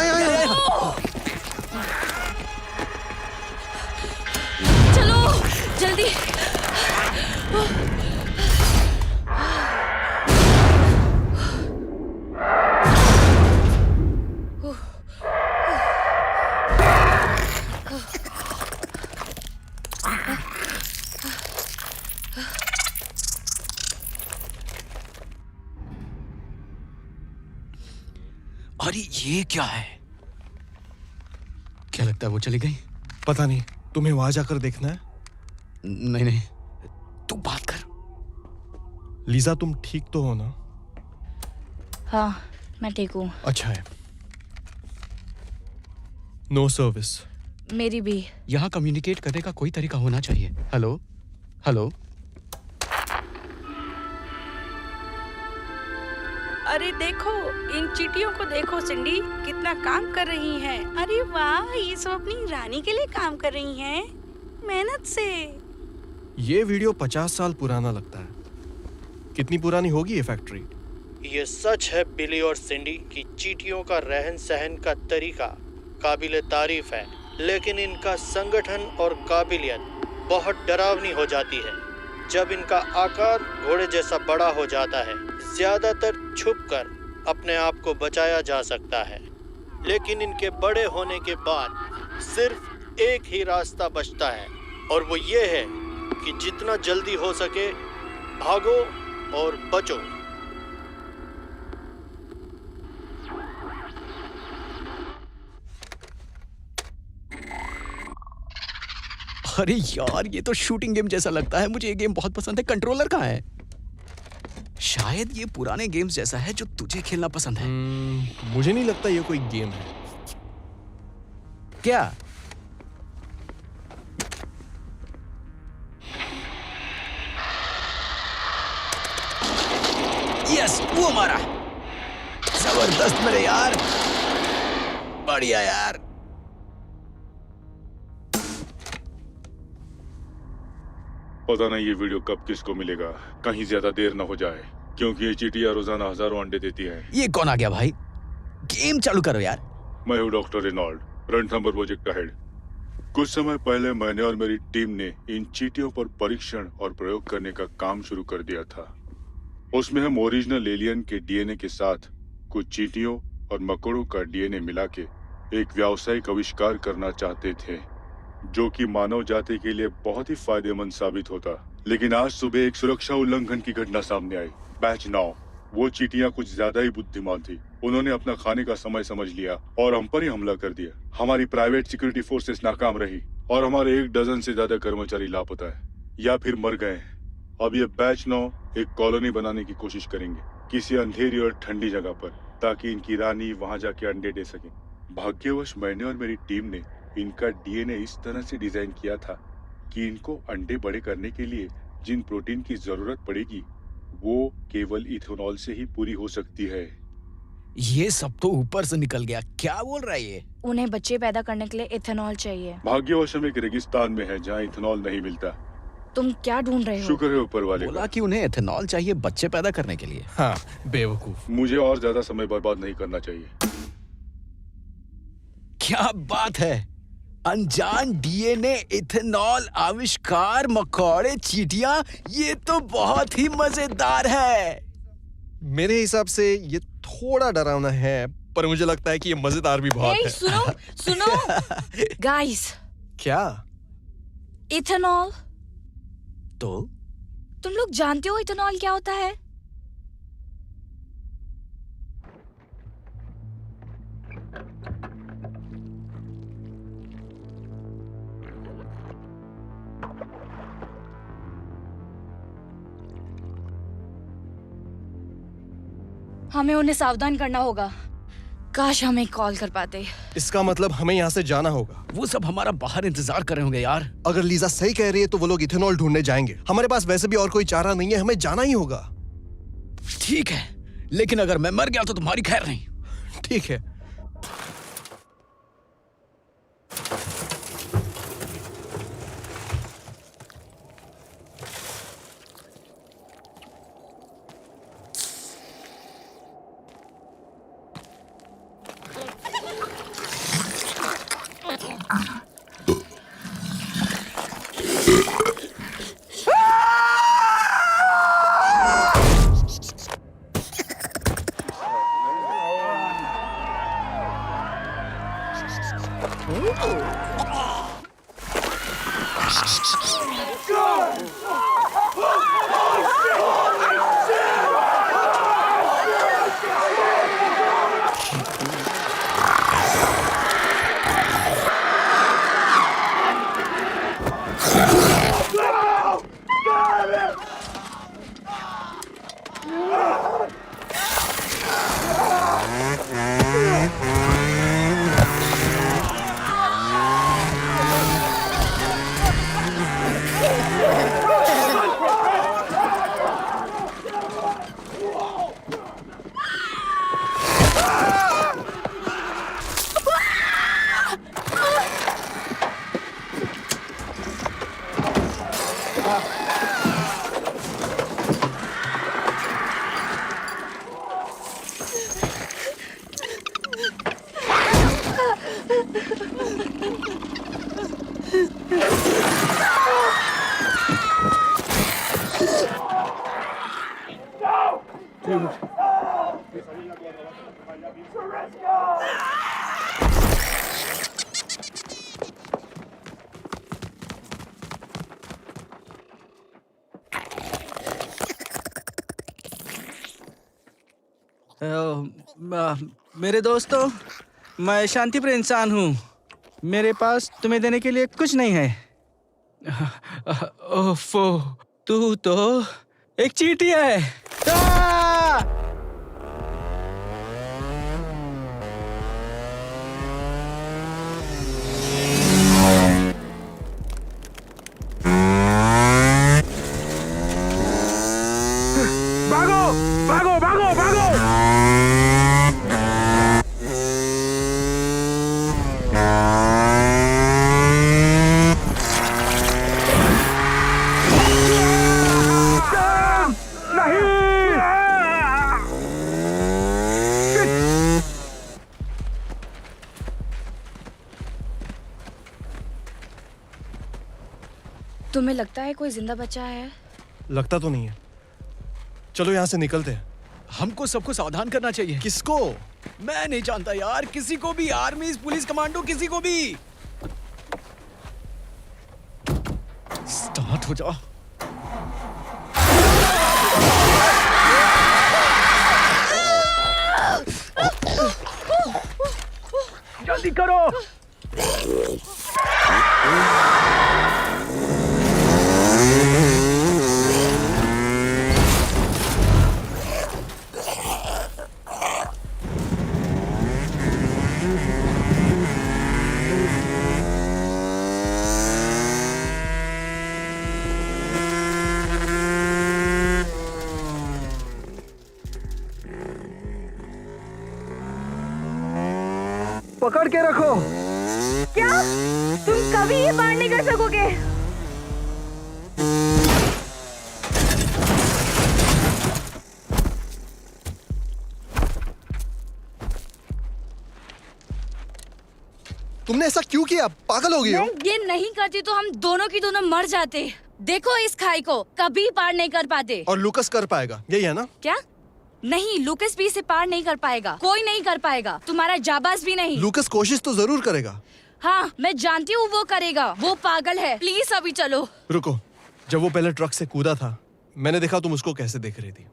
चलो जल्दी। अरे ये क्या है? क्या लगता है वो चली गई? पता नहीं, तुम्हें वहां जाकर देखना है? नहीं नहीं, तू बात कर। लीजा तुम ठीक तो हो ना? हाँ, मैं ठीक हूँ। अच्छा है। No service. मेरी भी। यहाँ कम्युनिकेट करने का कोई तरीका होना चाहिए। Hello hello. अरे देखो, इन चींटियों को देखो सिंडी, कितना काम कर रही हैं। अरे वाह, ये सब अपनी रानी के लिए काम कर रही हैं, मेहनत से। ये वीडियो 50 साल पुराना लगता है। कितनी पुरानी होगी ये फैक्ट्री? ये सच है बिली और सिंडी कि चींटियों का रहन सहन का तरीका काबिले तारीफ है, लेकिन इनका संगठन और काबिलियत बहुत डरावनी हो जाती है जब इनका आकार घोड़े जैसा बड़ा हो जाता है। ज्यादातर छुपकर अपने आप को बचाया जा सकता है, लेकिन इनके बड़े होने के बाद सिर्फ एक ही रास्ता बचता है, और वो ये है कि जितना जल्दी हो सके भागो और बचो। अरे यार, ये तो शूटिंग गेम जैसा लगता है। मुझे ये गेम बहुत पसंद है। कंट्रोलर कहाँ है? शायद ये पुराने गेम्स जैसा है जो तुझे खेलना पसंद है। मुझे नहीं लगता ये कोई गेम है। क्या? यस, वो मारा। जबरदस्त मेरे यार, बढ़िया यार। पता नहीं ये वीडियो कब किसको मिलेगा। कहीं ज्यादा देर न हो जाए, क्योंकि ये चींटियां रोजाना हजारों अंडे देती है। ये कौन आ गया भाई? गेम चालू करो यार। मैं हूँ डॉक्टर रेनॉल्ड, रणथंबर प्रोजेक्ट का हेड। कुछ समय पहले मैंने और मेरी टीम ने इन चींटियों पर परीक्षण और प्रयोग करने का काम शुरू कर दिया था। उसमें हम ओरिजिनल एलियन के डीएनए के साथ कुछ चींटियों और मकोड़ों का डीएनए मिला के एक व्यावसायिक आविष्कार करना चाहते थे, जो कि मानव जाति के लिए बहुत ही फायदेमंद साबित होता। लेकिन आज सुबह एक सुरक्षा उल्लंघन की घटना सामने आई। बैच 9, वो चींटियां कुछ ज्यादा ही बुद्धिमान थी। उन्होंने अपना खाने का समय समझ लिया और हम पर ही हमला कर दिया। हमारी प्राइवेट सिक्योरिटी फोर्सेस नाकाम रही और हमारे 1 डजन से ज्यादा कर्मचारी लापता है या फिर मर गए हैं। अब ये बैच 9 एक कॉलोनी बनाने की कोशिश करेंगे किसी अंधेरी और ठंडी जगह पर, ताकि इनकी रानी वहां जाके अंडे दे सके। भाग्यवश मैंने और मेरी टीम ने इनका डीएनए इस तरह से डिजाइन किया था कि इनको अंडे बड़े करने के लिए जिन प्रोटीन की जरूरत पड़ेगी वो केवल इथेनॉल से ही पूरी हो सकती है। ये सब तो ऊपर से निकल गया। क्या बोल रहा है ये? उन्हें बच्चे पैदा करने के लिए इथेनॉल चाहिए। भाग्यवश हम एक रेगिस्तान में है जहाँ इथेनॉल नहीं मिलता। तुम क्या ढूंढ रहे हो? शुक्र है ऊपर वाले बोला कि उन्हें एथेनॉल चाहिए बच्चे पैदा करने के लिए। हाँ, बेवकूफ। मुझे और ज्यादा समय बर्बाद नहीं करना चाहिए। क्या बात है, अनजान डीएनए इथेनॉल आविष्कार, मकौड़े, चींटियां, ये तो बहुत ही मजेदार है। मेरे हिसाब से ये थोड़ा डरावना है, पर मुझे लगता है कि ये मजेदार भी बहुत Hey, है। सुनो गाइस। क्या? इथेनॉल। तो तुम लोग जानते हो इथेनॉल क्या होता है? हमें उन्हें सावधान करना होगा। काश हमें कॉल कर पाते। इसका मतलब हमें यहाँ से जाना होगा। वो सब हमारा बाहर इंतजार कर रहे होंगे यार। अगर लीजा सही कह रही है तो वो लोग इथेनॉल ढूंढने जाएंगे। हमारे पास वैसे भी और कोई चारा नहीं है, हमें जाना ही होगा। ठीक है, लेकिन अगर मैं मर गया तो तुम्हारी खैर नहीं। ठीक है। मेरे दोस्तों, मैं शांतिप्रिय इंसान हूँ। मेरे पास तुम्हें देने के लिए कुछ नहीं है। ओफो, तू तो एक चींटी है। भागो भागो भागो भागो। तुम्हें लगता है कोई जिंदा बचा है? लगता तो नहीं है। चलो यहाँ से निकलते हैं। हमको सबको सावधान करना चाहिए। किसको? मैं नहीं जानता यार, किसी को भी, आर्मी, पुलिस, कमांडो, किसी को भी। स्टार्ट हो जा। जल्दी करो। पकड़ के रखो। क्या तुम कभी ये पार नहीं कर सकोगे? तुमने ऐसा क्यों किया? पागल हो गई हो? मैं ये नहीं करती तो हम दोनों की दोनों मर जाते। देखो इस खाई को, कभी पार नहीं कर पाते। और लूकस कर पाएगा, यही है ना? क्या? नहीं, लूकस भी इसे पार नहीं कर पाएगा। कोई नहीं कर पाएगा, तुम्हारा जाबाज भी नहीं। लूकस कोशिश तो जरूर करेगा। हाँ, मैं जानती हूँ वो करेगा। वो पागल है। प्लीज अभी चलो। रुको, जब वो पहले ट्रक से कूदा था, मैंने देखा तुम उसको कैसे देख रही थी।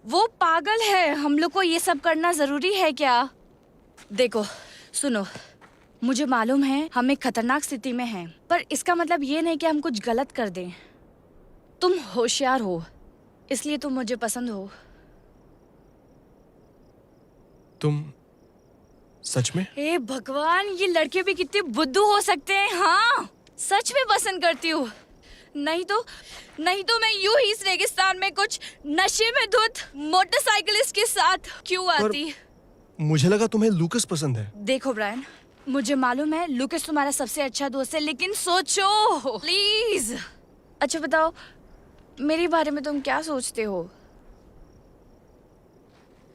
वो पागल है। हम लोग को ये सब करना जरूरी है क्या? देखो, सुनो, मुझे मालूम है हम एक खतरनाक स्थिति में हैं, पर इसका मतलब ये नहीं कि हम कुछ गलत कर दें। तुम होशियार हो, इसलिए तुम मुझे पसंद हो। तुम सच में? हे भगवान, ये लड़के भी कितने बुद्धू हो सकते हैं। हाँ, सच में पसंद करती हूँ। नहीं तो मैं यूं ही इस रेगिस्तान में कुछ नशे में धुत मोटरसाइकिलिस्ट के साथ क्यों आती? मुझे लगा तुम्हें लूकस पसंद है। देखो ब्रायन, मुझे मालूम है लूकस तुम्हारा सबसे अच्छा दोस्त है, लेकिन सोचो प्लीज। अच्छा बताओ, मेरे बारे में तुम क्या सोचते हो?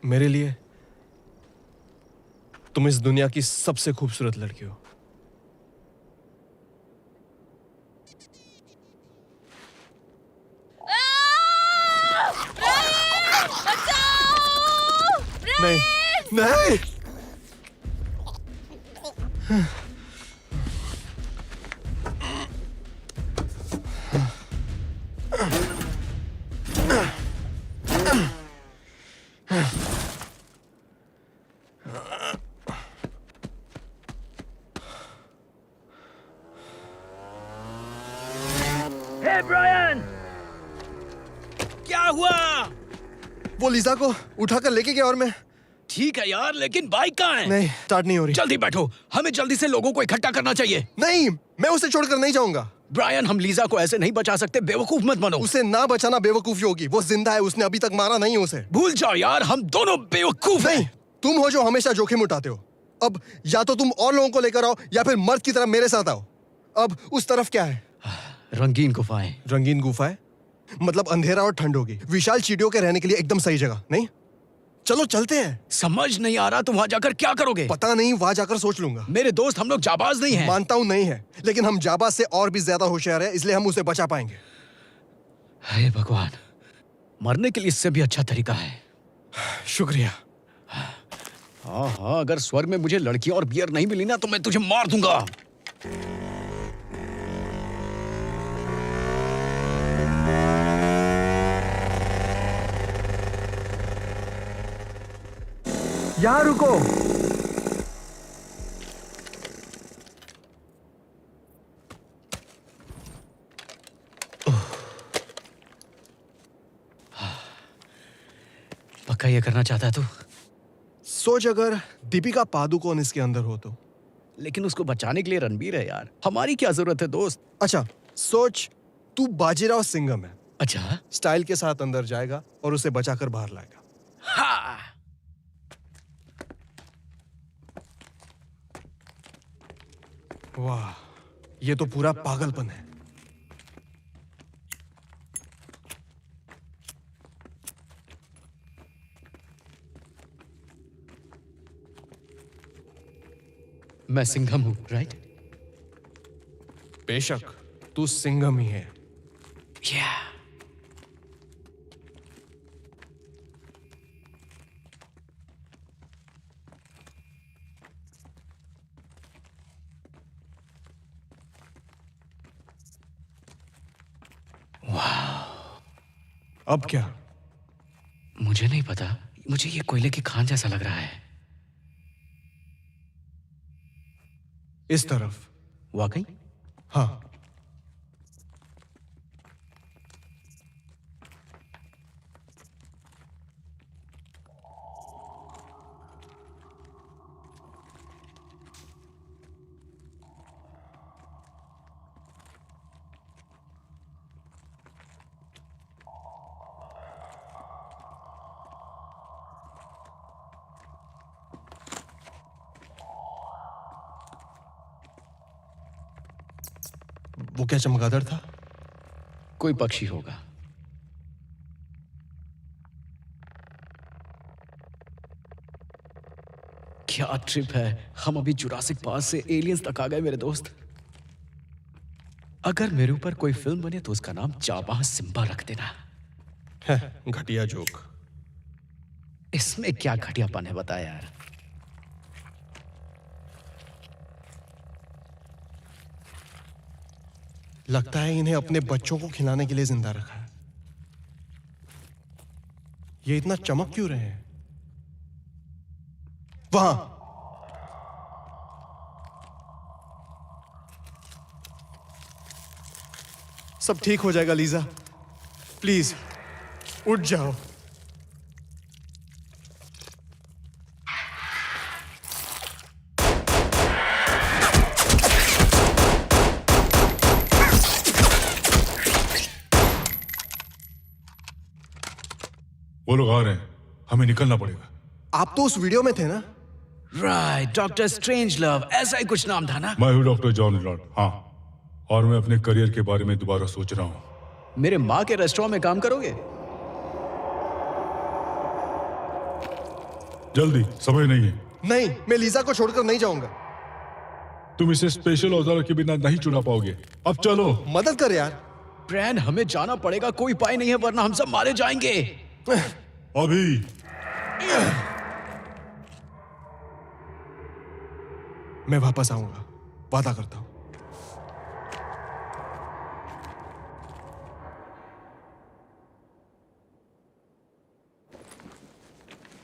मेरे लिए तुम इस दुनिया की सबसे खूबसूरत लड़की हो। नहीं, नहीं। हे ब्रायन, क्या हुआ? वो लीजा को उठाकर लेके गया और मैं। ठीक है यार, लेकिन बाइक कहाँ है? नहीं, स्टार्ट नहीं हो रही। जल्दी बैठो, हमें जल्दी से लोगों को इकट्ठा करना चाहिए। नहीं, मैं उसे छोड़कर नहीं जाऊंगा। ब्रायन, हम लीजा को ऐसे नहीं बचा सकते। बेवकूफ मत बनो। उसे ना बचाना बेवकूफी होगी। वो जिंदा है, उसने अभी तक मारा नहीं उसे। भूल जाओ यार, हम दोनों बेवकूफ हैं। नहीं, तुम हो जो हमेशा जोखिम उठाते हो। अब या तो तुम और लोगों को लेकर आओ या फिर मर्द की तरह मेरे साथ आओ। अब उस तरफ क्या है? रंगीन गुफाएं। रंगीन गुफाएं? मतलब अंधेरा और ठंड होगी। विशाल चींटियों के रहने के लिए एकदम सही जगह नहीं? चलो चलते हैं। समझ नहीं आ रहा तुम वहां जाकर क्या करोगे? पता नहीं, वहां जाकर सोच लूंगा। मेरे दोस्त, हम लोग जाबाज नहीं हैं। मानता हूं नहीं है, लेकिन हम जाबाज से और भी ज्यादा होशियार है, इसलिए हम उसे बचा पाएंगे। हे भगवान, मरने के लिए इससे भी अच्छा तरीका है। शुक्रिया। हाँ, अगर स्वर्ग में मुझे लड़की और बियर नहीं मिली ना तो मैं तुझे मार दूंगा। यहाँ रुको। पक्का ये करना चाहता है तू? सोच, अगर दीपिका पादुकोण इसके अंदर हो तो। लेकिन उसको बचाने के लिए रणबीर है यार। हमारी क्या जरूरत है दोस्त? अच्छा सोच, तू बाजीराव सिंघम है। अच्छा, स्टाइल के साथ अंदर जाएगा और उसे बचाकर बाहर लाएगा। हाँ। वाह, ये तो पूरा पागलपन है। मैं सिंघम हूं, राइट? बेशक, तू सिंघम ही है। अब क्या? मुझे नहीं पता, मुझे ये कोयले की खान जैसा लग रहा है। इस तरफ। वाकई? हाँ। वो क्या चमगादड़ था? कोई पक्षी होगा। क्या ट्रिप है। हम अभी जुरासिक पार्क से एलियंस तक आ गए मेरे दोस्त। अगर मेरे ऊपर कोई फिल्म बने तो उसका नाम जाबाज सिम्बा रख देना। घटिया जोक। इसमें क्या घटियापन है बता यार। लगता है इन्हें अपने बच्चों को खिलाने के लिए जिंदा रखा है। ये इतना चमक क्यों रहे हैं? वहां सब ठीक हो जाएगा लीजा, प्लीज उठ जाओ। वो लोग आ रहे हैं, हमें निकलना पड़ेगा। आप तो उस वीडियो में थे ना? राइट, डॉक्टर स्ट्रेंज लव, ऐसा ही कुछ नाम था ना? मैं हूँ डॉक्टर जॉन लॉर्ड। हाँ, और मैं अपने करियर के बारे में दोबारा सोच रहा हूँ। मेरे माँ के रेस्टोरेंट में काम करोगे? जल्दी, समय नहीं है। नहीं, मैं लीजा को छोड़कर नहीं जाऊंगा। तुम इसे स्पेशल औजारों के बिना नहीं चुरा पाओगे। अब चलो। मदद कर यार। ब्रैन, हमें जाना पड़ेगा, कोई उपाय नहीं है वरना हम सब मारे जाएंगे। अभी मैं वापस आऊंगा, वादा करता हूं।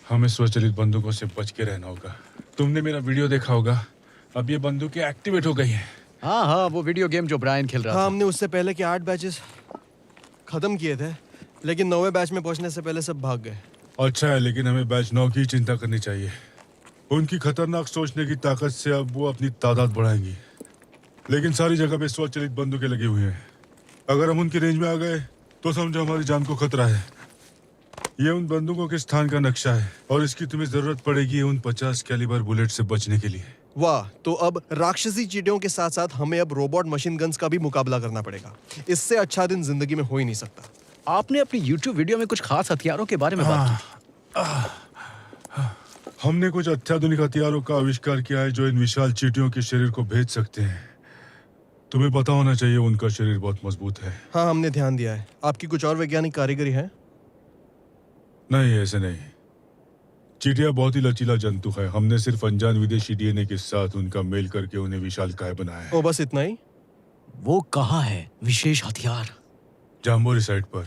हमें स्वचालित बंदूकों से बच के रहना होगा। तुमने मेरा वीडियो देखा होगा, अब ये बंदूकें एक्टिवेट हो गई हैं। हाँ हाँ, वो वीडियो गेम जो ब्रायन खेल रहा था। हमने उससे पहले के 8 बैचेस खत्म किए थे, लेकिन 9वें बैच में पहुंचने से पहले सब भाग गए। अच्छा है, लेकिन हमें बैच 9 की चिंता करनी चाहिए। उनकी खतरनाक सोचने की ताकत से अब वो अपनी तादाद बढ़ाएंगी, लेकिन सारी जगह पे स्वचालित बंदूकें लगी हुई हैं। अगर हम उनकी रेंज में आ गए तो समझो हमारी जान को खतरा है। ये उन बंदूकों के स्थान का नक्शा है और इसकी तुम्हें जरूरत पड़ेगी उन 50 कैलिबर बुलेट से बचने के लिए। वाह, तो अब राक्षसी चींटियों के साथ साथ हमें अब रोबोट मशीन गन्स का भी मुकाबला करना पड़ेगा। इससे अच्छा दिन जिंदगी में हो ही नहीं सकता। आपने अपनी YouTube वीडियो में कुछ खास हथियारों के बारे में बात की। हमने कुछ अत्याधुनिक हथियारों का आविष्कार किया है जो इन विशाल चींटियों के शरीर को भेद सकते हैं। तुम्हें पता होना चाहिए उनका शरीर बहुत मजबूत है। हाँ, हमने ध्यान दिया है। आपकी कुछ और वैज्ञानिक कारीगरी है? नहीं, ऐसे नहीं। चींटियां बहुत ही लचीला जंतु है। हमने सिर्फ अनजान विदेशी डीएनए के साथ उनका मेल करके उन्हें विशालकाय बनाया है। ओ, बस इतना ही? वो कहाँ है विशेष हथियार? जाम्बोरी साइड पर।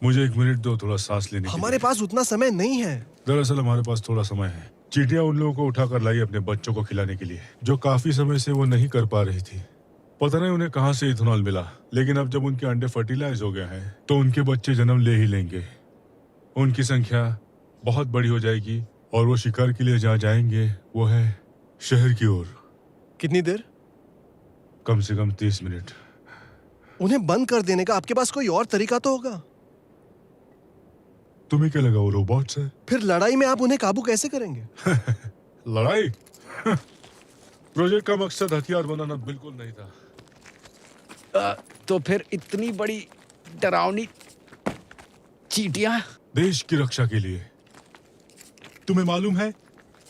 मुझे 1 मिनट दो, थोड़ा सांस लेने के लिए। हमारे पास उतना समय नहीं है। दरअसल हमारे पास थोड़ा समय है। चींटियां उन लोगों को उठाकर लाई अपने बच्चों को खिलाने के लिए, जो काफी समय से वो नहीं कर पा रही थी। पता नहीं उन्हें कहाँ से इथेनॉल मिला, लेकिन अब जब उनके अंडे फर्टिलाइज हो गए हैं तो उनके बच्चे जन्म ले ही लेंगे। उनकी संख्या बहुत बड़ी हो जाएगी और वो शिकार के लिए जहाँ जाएंगे वो है शहर की ओर। कितनी देर? कम से कम 30 मिनट। उन्हें बंद कर देने का आपके पास कोई और तरीका तो होगा? तुम्हें क्या लगा वो रोबोट्स है? फिर लड़ाई में आप उन्हें काबू कैसे करेंगे? लड़ाई? प्रोजेक्ट का मकसद हथियार बनाना बिल्कुल नहीं था। तो फिर इतनी बड़ी डरावनी चींटियां? देश की रक्षा के लिए। तुम्हें मालूम है,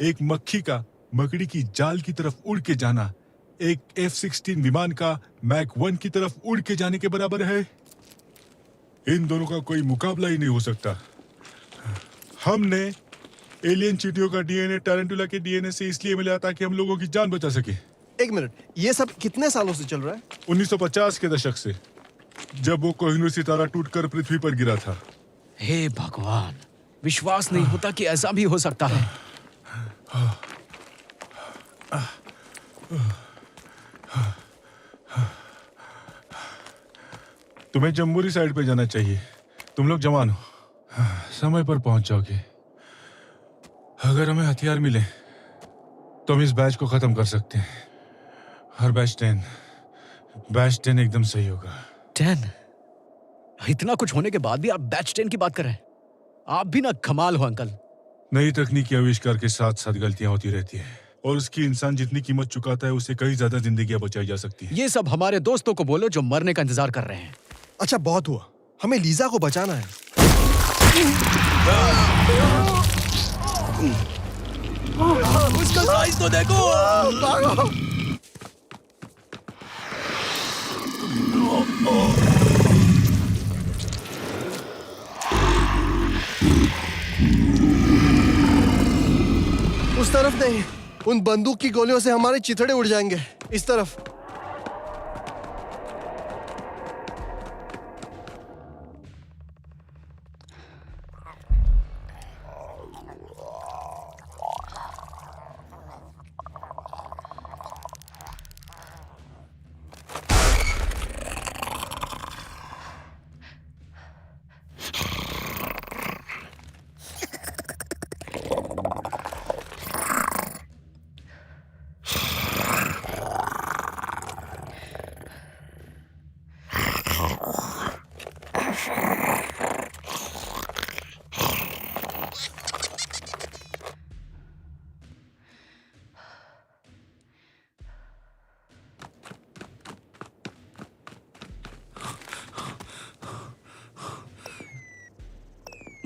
एक मक्खी का मकड़ी की जाल की तरफ उड़ के जाना एक F-16 विमान का मैक 1 की तरफ उड़ के जाने के बराबर है। इन दोनों का कोई मुकाबला ही नहीं हो सकता। हमने एलियन चींटियों का डीएनए टारंटुला के डीएनए से इसलिए मिला ताकि हम लोगों की जान बचा सके। 1 मिनट, ये सब कितने सालों से चल रहा है? 1950 के दशक से, जब वो कोहिनूर सितारा टूटकर पृथ्वी पर गिरा था। हे भगवान, विश्वास नहीं होता कि ऐसा भी हो सकता है। तुम्हें जम्बूरी साइड पे जाना चाहिए। तुम लोग जवान हो, समय पर पहुंच जाओगे। अगर हमें हथियार मिले तो हम इस बैच को खत्म कर सकते हैं। हर बैच 10 एकदम सही होगा। 10? इतना कुछ होने के बाद भी आप बैच 10 की बात कर रहे हैं? आप भी ना कमाल हो अंकल। नई तकनीकी आविष्कार के साथ साथ गलतियां होती रहती है और उसकी इंसान जितनी कीमत चुकाता है उससे कई ज्यादा जिंदगियां बचाई जा सकती है। ये सब हमारे दोस्तों को बोलो जो मरने का इंतजार कर रहे हैं। अच्छा बहुत हुआ, हमें लीजा को बचाना है। उसका साइज तो देखो। भागो। उस तरफ नहीं, उन बंदूक की गोलियों से हमारे चिथड़े उड़ जाएंगे। इस तरफ।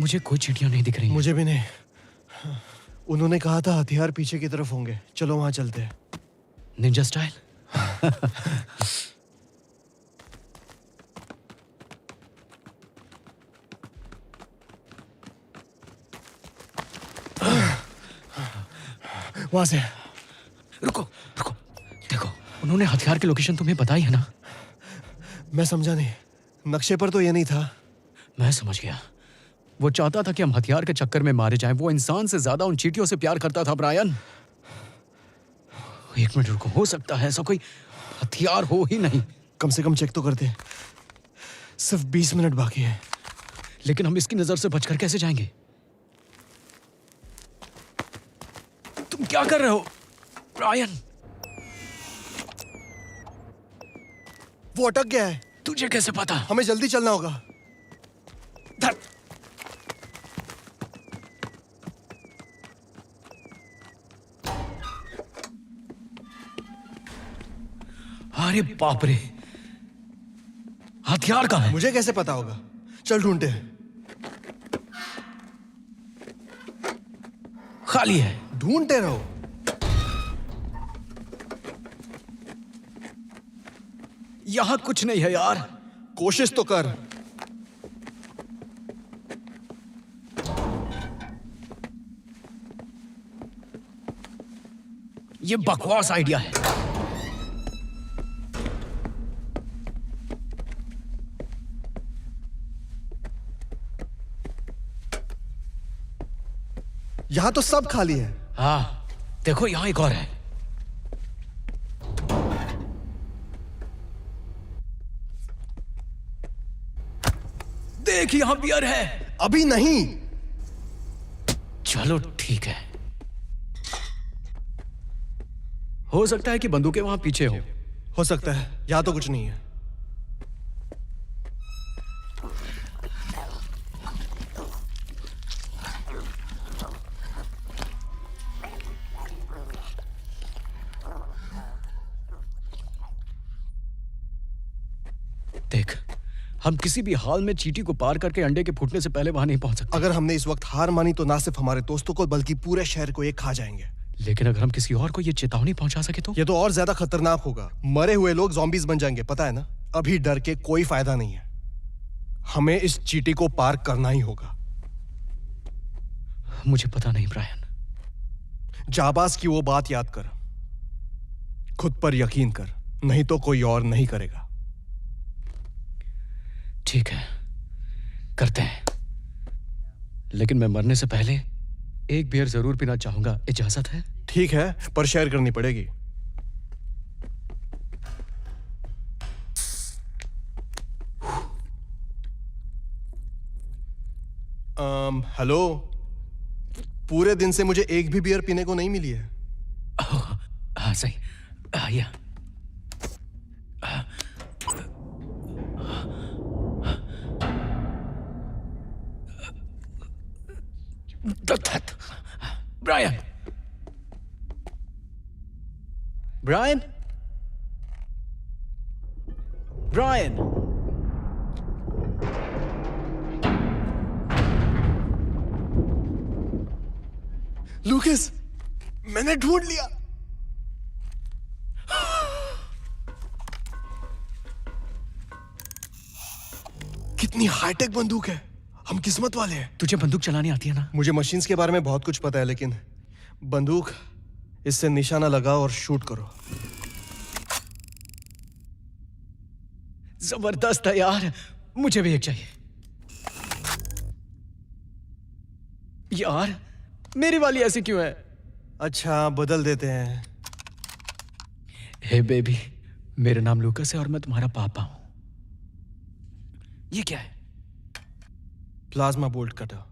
मुझे कोई चींटियां नहीं दिख रही। मुझे भी नहीं। उन्होंने कहा था हथियार पीछे की तरफ होंगे। चलो वहां चलते हैं। Ninja style. वहां से। रुको रुको, देखो उन्होंने हथियार की लोकेशन तुम्हें बताई है ना? मैं समझा नहीं, नक्शे पर तो ये नहीं था। मैं समझ गया। वो चाहता था कि हम हथियार के चक्कर में मारे जाएं। वो इंसान से ज्यादा उन चींटियों से प्यार करता था ब्रायन। एक मिनट रुको, हो सकता है ऐसा कोई हथियार हो ही नहीं। कम से कम चेक तो करते। सिर्फ 20 मिनट बाकी है। लेकिन हम इसकी नजर से बचकर कैसे जाएंगे? तुम क्या कर रहे हो ब्रायन? वो अटक गया है। तुझे कैसे पता? हमें जल्दी चलना होगा। अरे बाप रे, हथियार कहाँ है? मुझे कैसे पता होगा? चल ढूंढते हैं। खाली है। ढूंढते रहो। यहां कुछ नहीं है यार। कोशिश तो कर। ये बकवास आइडिया है। यहां तो सब खाली है। हाँ देखो, यहां एक और है। देख, यहां बियर है। अभी नहीं। चलो ठीक है। हो सकता है कि बंदूकें वहां पीछे हो सकता है। यहां तो कुछ नहीं है। देख, हम किसी भी हाल में चींटी को पार करके अंडे के फूटने से पहले वहां नहीं पहुंच सकते। अगर हमने इस वक्त हार मानी तो ना सिर्फ हमारे दोस्तों को बल्कि पूरे शहर को ये खा जाएंगे। लेकिन अगर हम किसी और को ये चेतावनी पहुंचा सके तो? ये तो और ज्यादा खतरनाक होगा। मरे हुए लोग ज़ॉम्बीज बन जाएंगे, पता है ना? अभी डर के कोई फायदा नहीं है। हमें इस चींटी को पार करना ही होगा। मुझे पता नहीं ब्रायन। जाबाज की वो बात याद कर, खुद पर यकीन कर, नहीं तो कोई और नहीं करेगा। ठीक है, करते हैं। लेकिन मैं मरने से पहले एक बियर जरूर पीना चाहूंगा। इजाजत है? ठीक है, पर शेयर करनी पड़ेगी। हेलो, पूरे दिन से मुझे एक भी बियर पीने को नहीं मिली है। हाँ सही। या ब्रायन, ब्रायन, ब्रायन, लूकस, मैंने ढूंढ लिया। कितनी हाईटेक बंदूक है। हम किस्मत वाले हैं। तुझे बंदूक चलानी आती है ना? मुझे मशीन्स के बारे में बहुत कुछ पता है, लेकिन बंदूक, इससे निशाना लगाओ और शूट करो। जबरदस्त है यार, मुझे भी एक चाहिए। यार, मेरी वाली ऐसी क्यों है? अच्छा, बदल देते हैं। हे बेबी, मेरा नाम लूकस है और मैं तुम्हारा पापा हूं। ये क्या है? Plasma bolt cutter.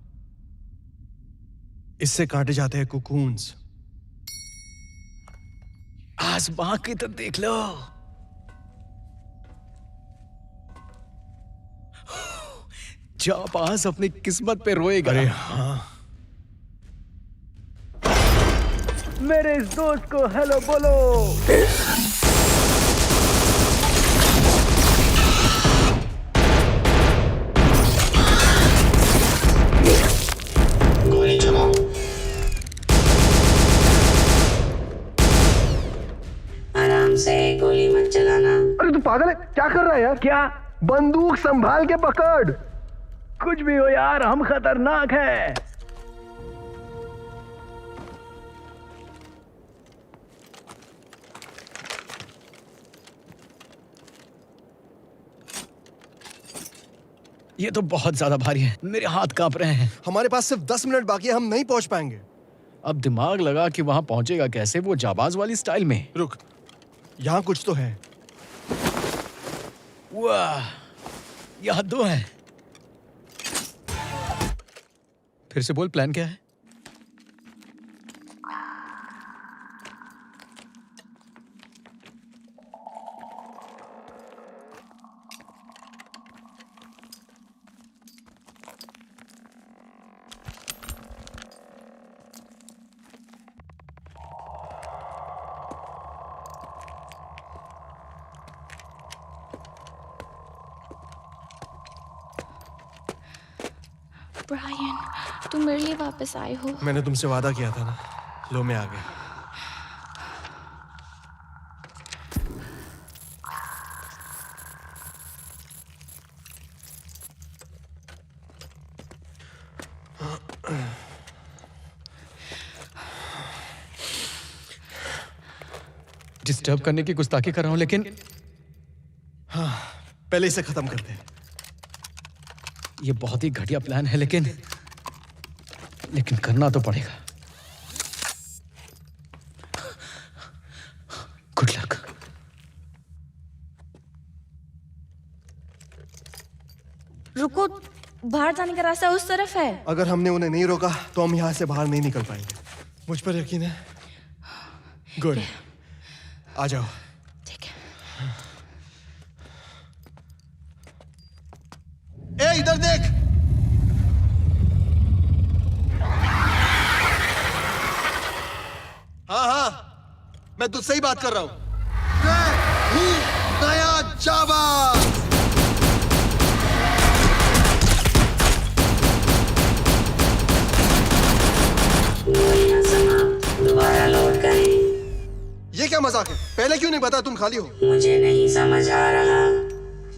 इससे काटे जाते हैं कुकून्स। आसमां की तरफ देख लो। जाबाज अपनी किस्मत पे रोएगा। अरे हाँ। मेरे इस दोस्त को हेलो बोलो। गोली चलाओ। आराम से, गोली मत चलाना। अरे तू पागल है, क्या कर रहा है यार? क्या? बंदूक संभाल के पकड़। कुछ भी हो यार, हम खतरनाक हैं। ये तो बहुत ज्यादा भारी है, मेरे हाथ कांप रहे हैं। हमारे पास सिर्फ 10 मिनट बाकी है, हम नहीं पहुंच पाएंगे। अब दिमाग लगा कि वहां पहुंचेगा कैसे, वो जाबाज वाली स्टाइल में। रुक, यहां कुछ तो है। वाह, यहाँ दो हैं। फिर से बोल, प्लान क्या है? ब्रायन, तुम मेरे लिए वापस आए हो। मैंने तुमसे वादा किया था ना। लो, मैं आ गया। डिस्टर्ब करने की गुस्ताखी कर रहा हूं, लेकिन हाँ, पहले इसे खत्म करते हैं। ये बहुत ही घटिया प्लान है, लेकिन करना तो पड़ेगा। Good luck. रुको, बाहर जाने का रास्ता उस तरफ है। अगर हमने उन्हें नहीं रोका तो हम यहाँ से बाहर नहीं निकल पाएंगे। मुझ पर यकीन है? गुड, आ जाओ। ठीक है। ए, इधर देख। हाँ हाँ, मैं तुझसे ही बात कर रहा हूं। मैं हूं नया जाबाज। दोबारा लोड करें। ये क्या मजाक है? पहले क्यों नहीं बताया तुम खाली हो? मुझे नहीं समझ आ रहा।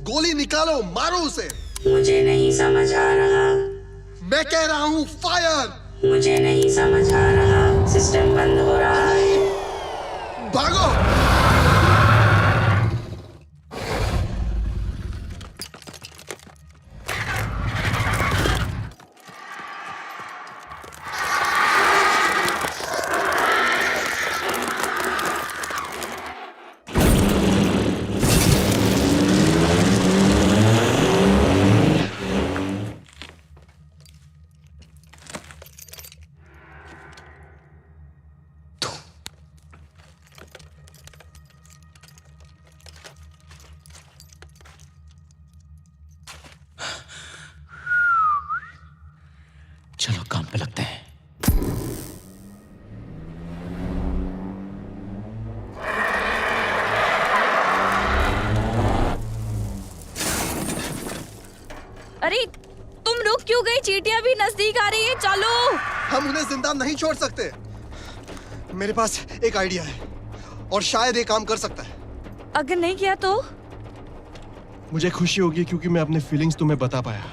गोली निकालो, मारो उसे। मुझे नहीं समझ आ रहा। मैं कह रहा हूं फायर। मुझे नहीं समझ आ रहा। सिस्टम बंद हो रहा है। भागो। हो गई, चींटियां भी नजदीक आ रही है, चलो। हम उन्हें जिंदा नहीं छोड़ सकते। मेरे पास एक आइडिया है और शायद ये काम कर सकता है। अगर नहीं किया तो? मुझे खुशी होगी क्योंकि मैं अपने फीलिंग्स तुम्हें बता पाया।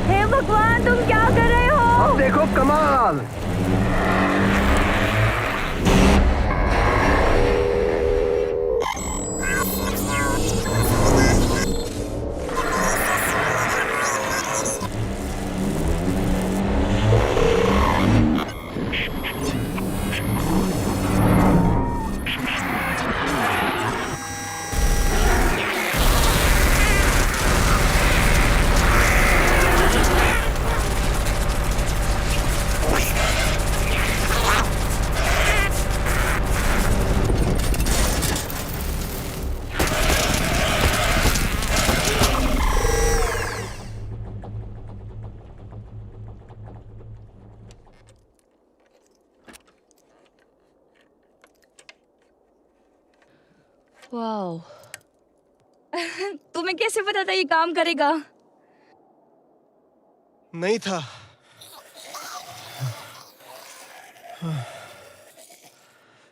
हे भगवान, तुम क्या कर रहे हो? अब देखो कमाल। वाओ। तुम्हें कैसे पता था ये काम करेगा? नहीं था।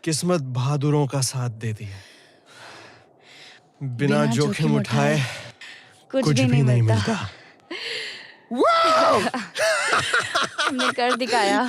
किस्मत बहादुरों का साथ देती है। बिना जोखिम उठाए कुछ भी नहीं मिलता। हमने कर दिखाया।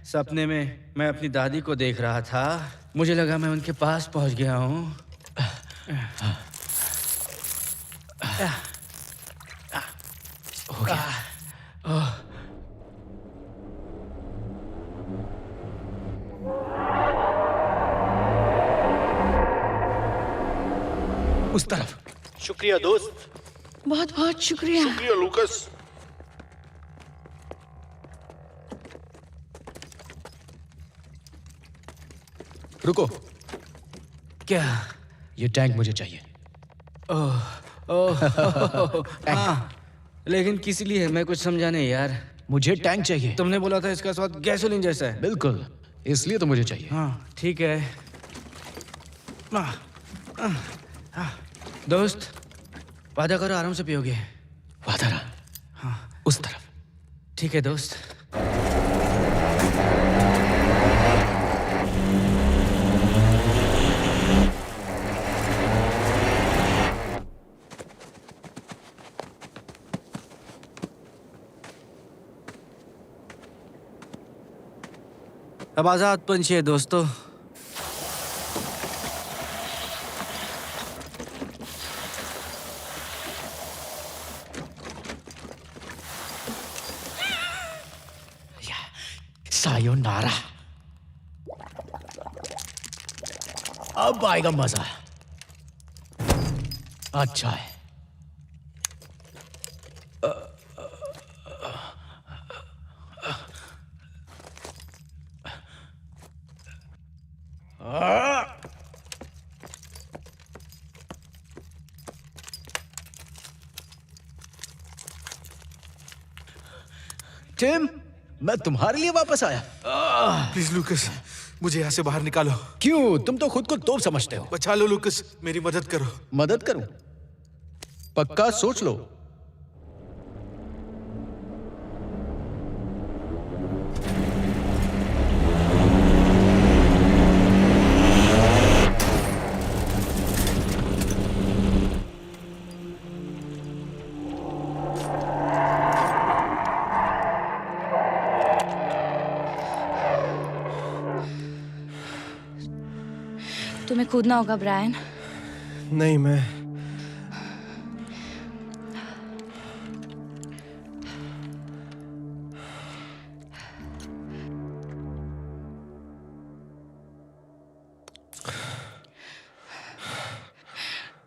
सपने में मैं अपनी दादी को देख रहा था। मुझे लगा मैं उनके पास पहुंच गया हूँ। हो गया। उस तरफ। शुक्रिया दोस्त। बहुत बहुत शुक्रिया। शुक्रिया लूकस। रुको। क्या? ये टैंक मुझे चाहिए। हाँ, लेकिन किस लिए? मैं कुछ समझा नहीं यार। मुझे टैंक चाहिए। तुमने बोला था इसका स्वाद गैसोलीन जैसा है। बिल्कुल, इसलिए तो मुझे चाहिए। हाँ ठीक है। दोस्त, वादा करो आराम से पियोगे। वादा रहा। हाँ उस तरफ। ठीक है दोस्त। अब आजाद पंछी है दोस्तों। सायोनारा। अब आएगा मजा। अच्छा है। टिम, मैं तुम्हारे लिए वापस आया। प्लीज लूकस, मुझे यहाँ से बाहर निकालो। क्यों? तुम तो खुद को तोप समझते हो। बचा लो लूकस, मेरी मदद करो। मदद करूं? पक्का सोच लो। तुम्हें कूदना होगा ब्रायन। नहीं,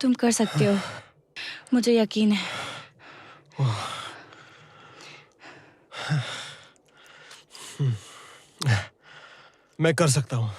तुम कर सकते हो, मुझे यकीन है। मैं कर सकता हूँ।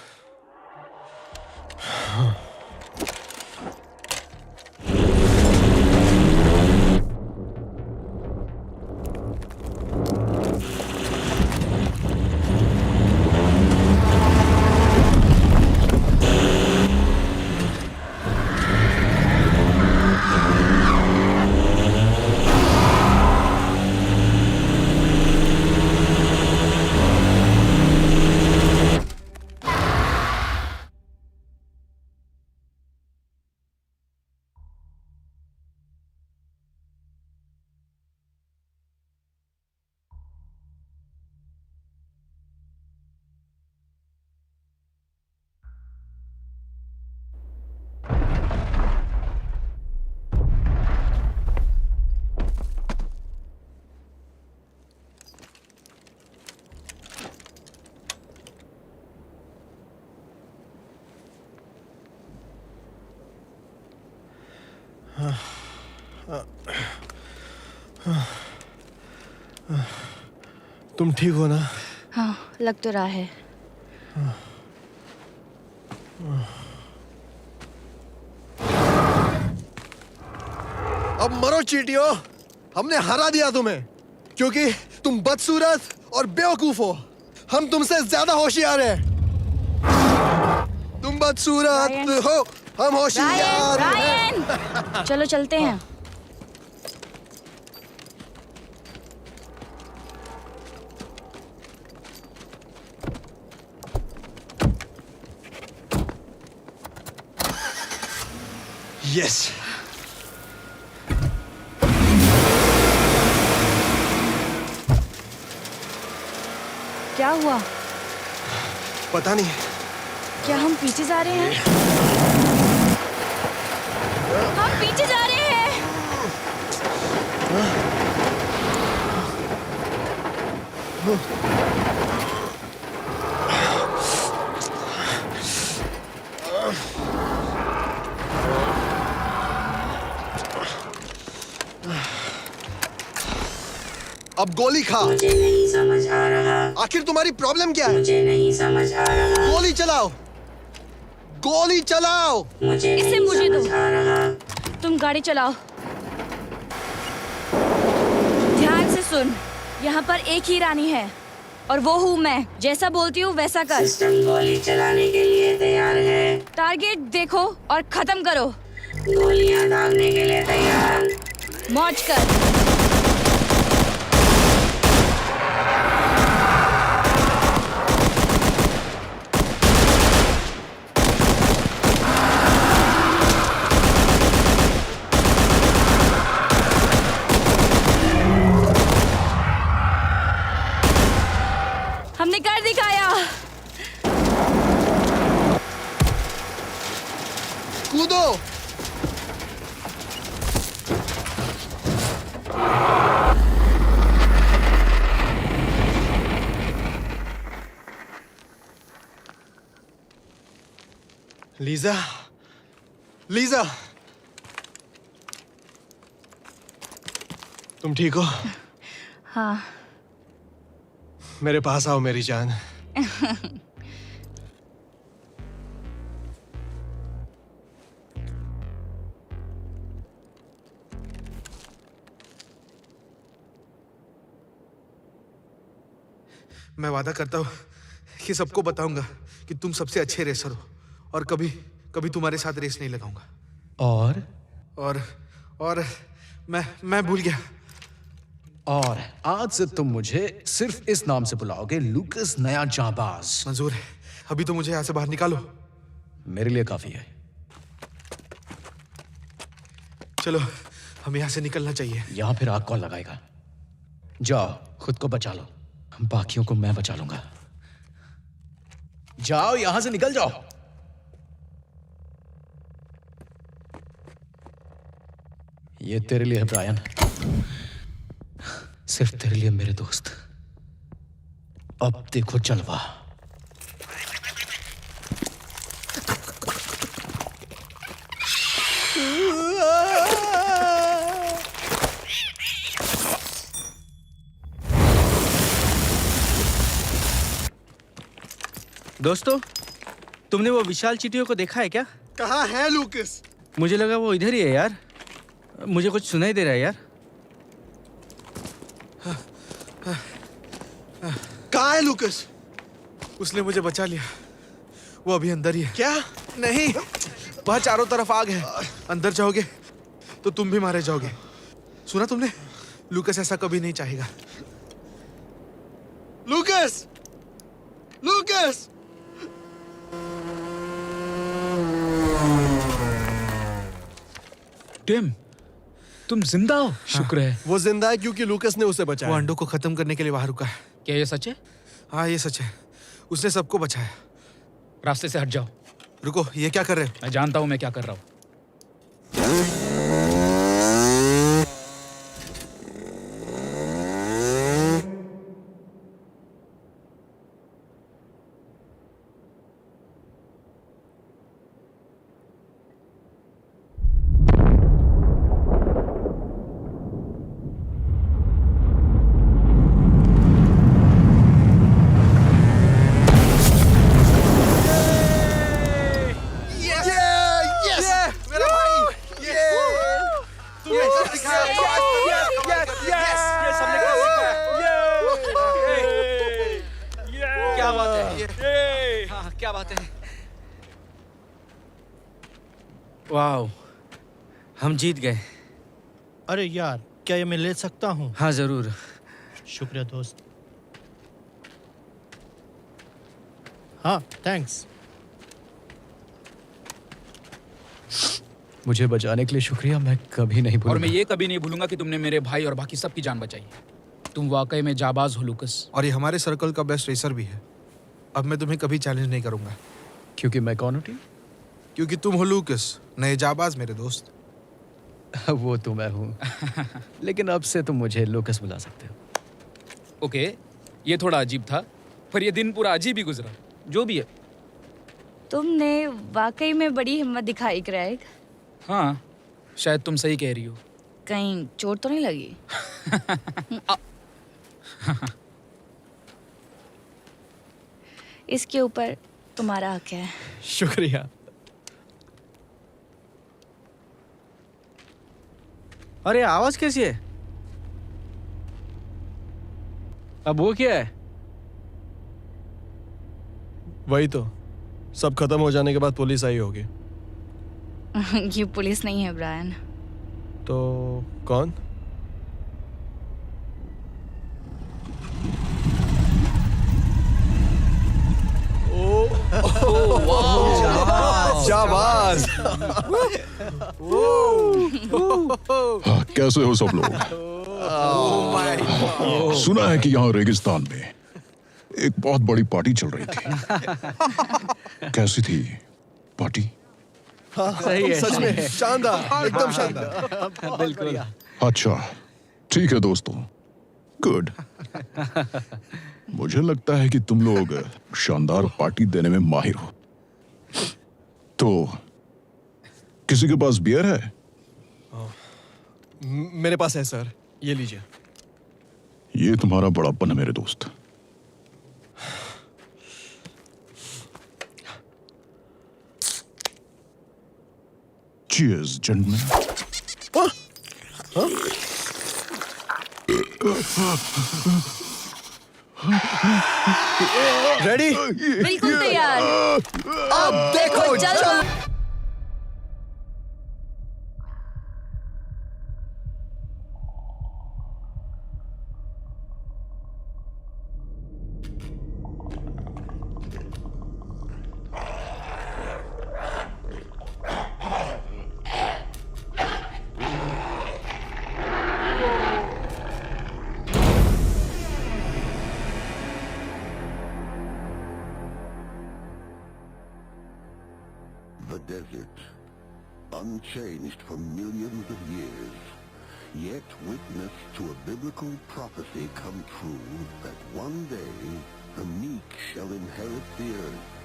तुम ठीक हो ना? हाँ, लग तो रहा है। अब मरो चीटियों, हमने हरा दिया तुम्हें क्योंकि तुम बदसूरत और बेवकूफ हो। हम तुमसे ज्यादा होशियार हैं। तुम बदसूरत हो, हम होशियार हैं। चलो चलते हैं। यस। क्या हुआ? पता नहीं। क्या हम पीछे जा रहे हैं? हम पीछे जा रहे हैं। अब गोली खा। मुझे नहीं समझ आ रहा। आखिर तुम्हारी प्रॉब्लम क्या है? मुझे नहीं समझ आ रहा। गोली चलाओ, गोली चलाओ। मुझे इसे नहीं मुझे दो। समझ आ रहा। तुम गाड़ी चलाओ। ध्यान से सुन, यहाँ पर एक ही रानी है और वो हूँ मैं। जैसा बोलती हूँ वैसा कर। सिस्टम गोली चलाने के लिए तैयार है। टारगेट देखो और खत्म करो। गोलियां दागने के लिए तैयार। मौज कर। हमने कर दिखाया। कूदो। लीजा, लीजा, तुम ठीक हो? हाँ। मेरे पास आओ मेरी जान। मैं वादा करता हूँ कि सबको बताऊंगा कि तुम सबसे अच्छे रेसर हो और कभी कभी तुम्हारे साथ रेस नहीं लगाऊंगा। और मैं भूल गया। और आज से तुम मुझे सिर्फ इस नाम से बुलाओगे, लूकस नया जांबाज। मंजूर है। अभी तो मुझे यहाँ से बाहर निकालो। मेरे लिए काफी है। चलो, हमें यहाँ से निकलना चाहिए। यहाँ फिर आग कौन लगाएगा? जाओ, खुद को बचा लो, बाकियों को मैं बचा लूंगा। जाओ, यहां से निकल जाओ। ये तेरे लिए है ब्रायन, सिर्फ तेरे लिए मेरे दोस्त। अब देखो जलवा। दोस्तों, तुमने वो विशाल चींटियों को देखा है क्या? कहाँ है लूकस? मुझे लगा वो इधर ही है यार। मुझे कुछ सुनाई दे रहा है यार। कहाँ है लूकस? उसने मुझे बचा लिया। वो अभी अंदर ही है। क्या? नहीं, वहाँ चारों तरफ आग है। अंदर जाओगे तो तुम भी मारे जाओगे। सुना तुमने? लूकस ऐसा कभी नहीं चाहेगा। लूकस! लूकस! टिम, तुम जिंदा हो? शुक्र है। वो जिंदा है क्योंकि लूकस ने उसे बचाया। वो अंडों को खत्म करने के लिए बाहर रुका है। क्या ये सच है? हाँ, ये सच है। उसने सबको बचाया। रास्ते से हट जाओ। रुको, ये क्या कर रहे हो? मैं जानता हूँ मैं क्या कर रहा हूँ। क्या बात है? हाँ, क्या बात है? वाह, हम जीत गए। अरे यार, क्या ये मैं ले सकता हूँ? हाँ जरूर। शुक्रिया दोस्त। हाँ, थैंक्स। मुझे बचाने के लिए शुक्रिया, मैं कभी नहीं और भूलूंगा। मैं ये कभी नहीं भूलूंगा कि तुमने मेरे भाई और बाकी सबकी जान बचाई। तुम वाकई में जाबाज हो लूकस। और ये हमारे सर्कल का बेस्ट रेसर भी है। अब मैं तुम्हें कभी चैलेंज नहीं करूंगा। क्योंकि मैं कौन हूँ टीम? क्योंकि तुम हो लूकस, नए जाबाज मेरे दोस्त। वो तो मैं हूँ। लेकिन अब से तुम मुझे लूकस बुला सकते हो। ओके, ये थोड़ा अजीब था, पर ये दिन पूरा अजीब ही गुजरा। जो भी है। तुमने वाकई में बड़ी हिम्मत दिखाई क्रेग। हाँ, शायद तुम सही कह रही हो। कहीं चोट तो नहीं लगी? इसके ऊपर तुम्हारा हक है। शुक्रिया। अरे आवाज कैसी है? अब वो क्या है? वही तो, सब खत्म हो जाने के बाद पुलिस आई होगी। ये पुलिस नहीं है ब्रायन। तो कौन? जाबाज! कैसे हो सब लोग? सुना है कि यहाँ रेगिस्तान में एक बहुत बड़ी पार्टी चल रही थी। कैसी थी पार्टी? सही है, सच में शानदार, एकदम शानदार। बिल्कुल। अच्छा, ठीक है दोस्तों, गुड। मुझे लगता है कि तुम लोग शानदार पार्टी देने में माहिर हो। तो किसी के पास बियर है? मेरे पास है सर, ये लीजिए। ये तुम्हारा बड़ापन है मेरे दोस्त। Cheers, gentlemen. रेडी? बिल्कुल तैयार। अब देखो चलो। The desert, unchanged for millions of years, yet witness to a biblical prophecy come true that one day the meek shall inherit the earth.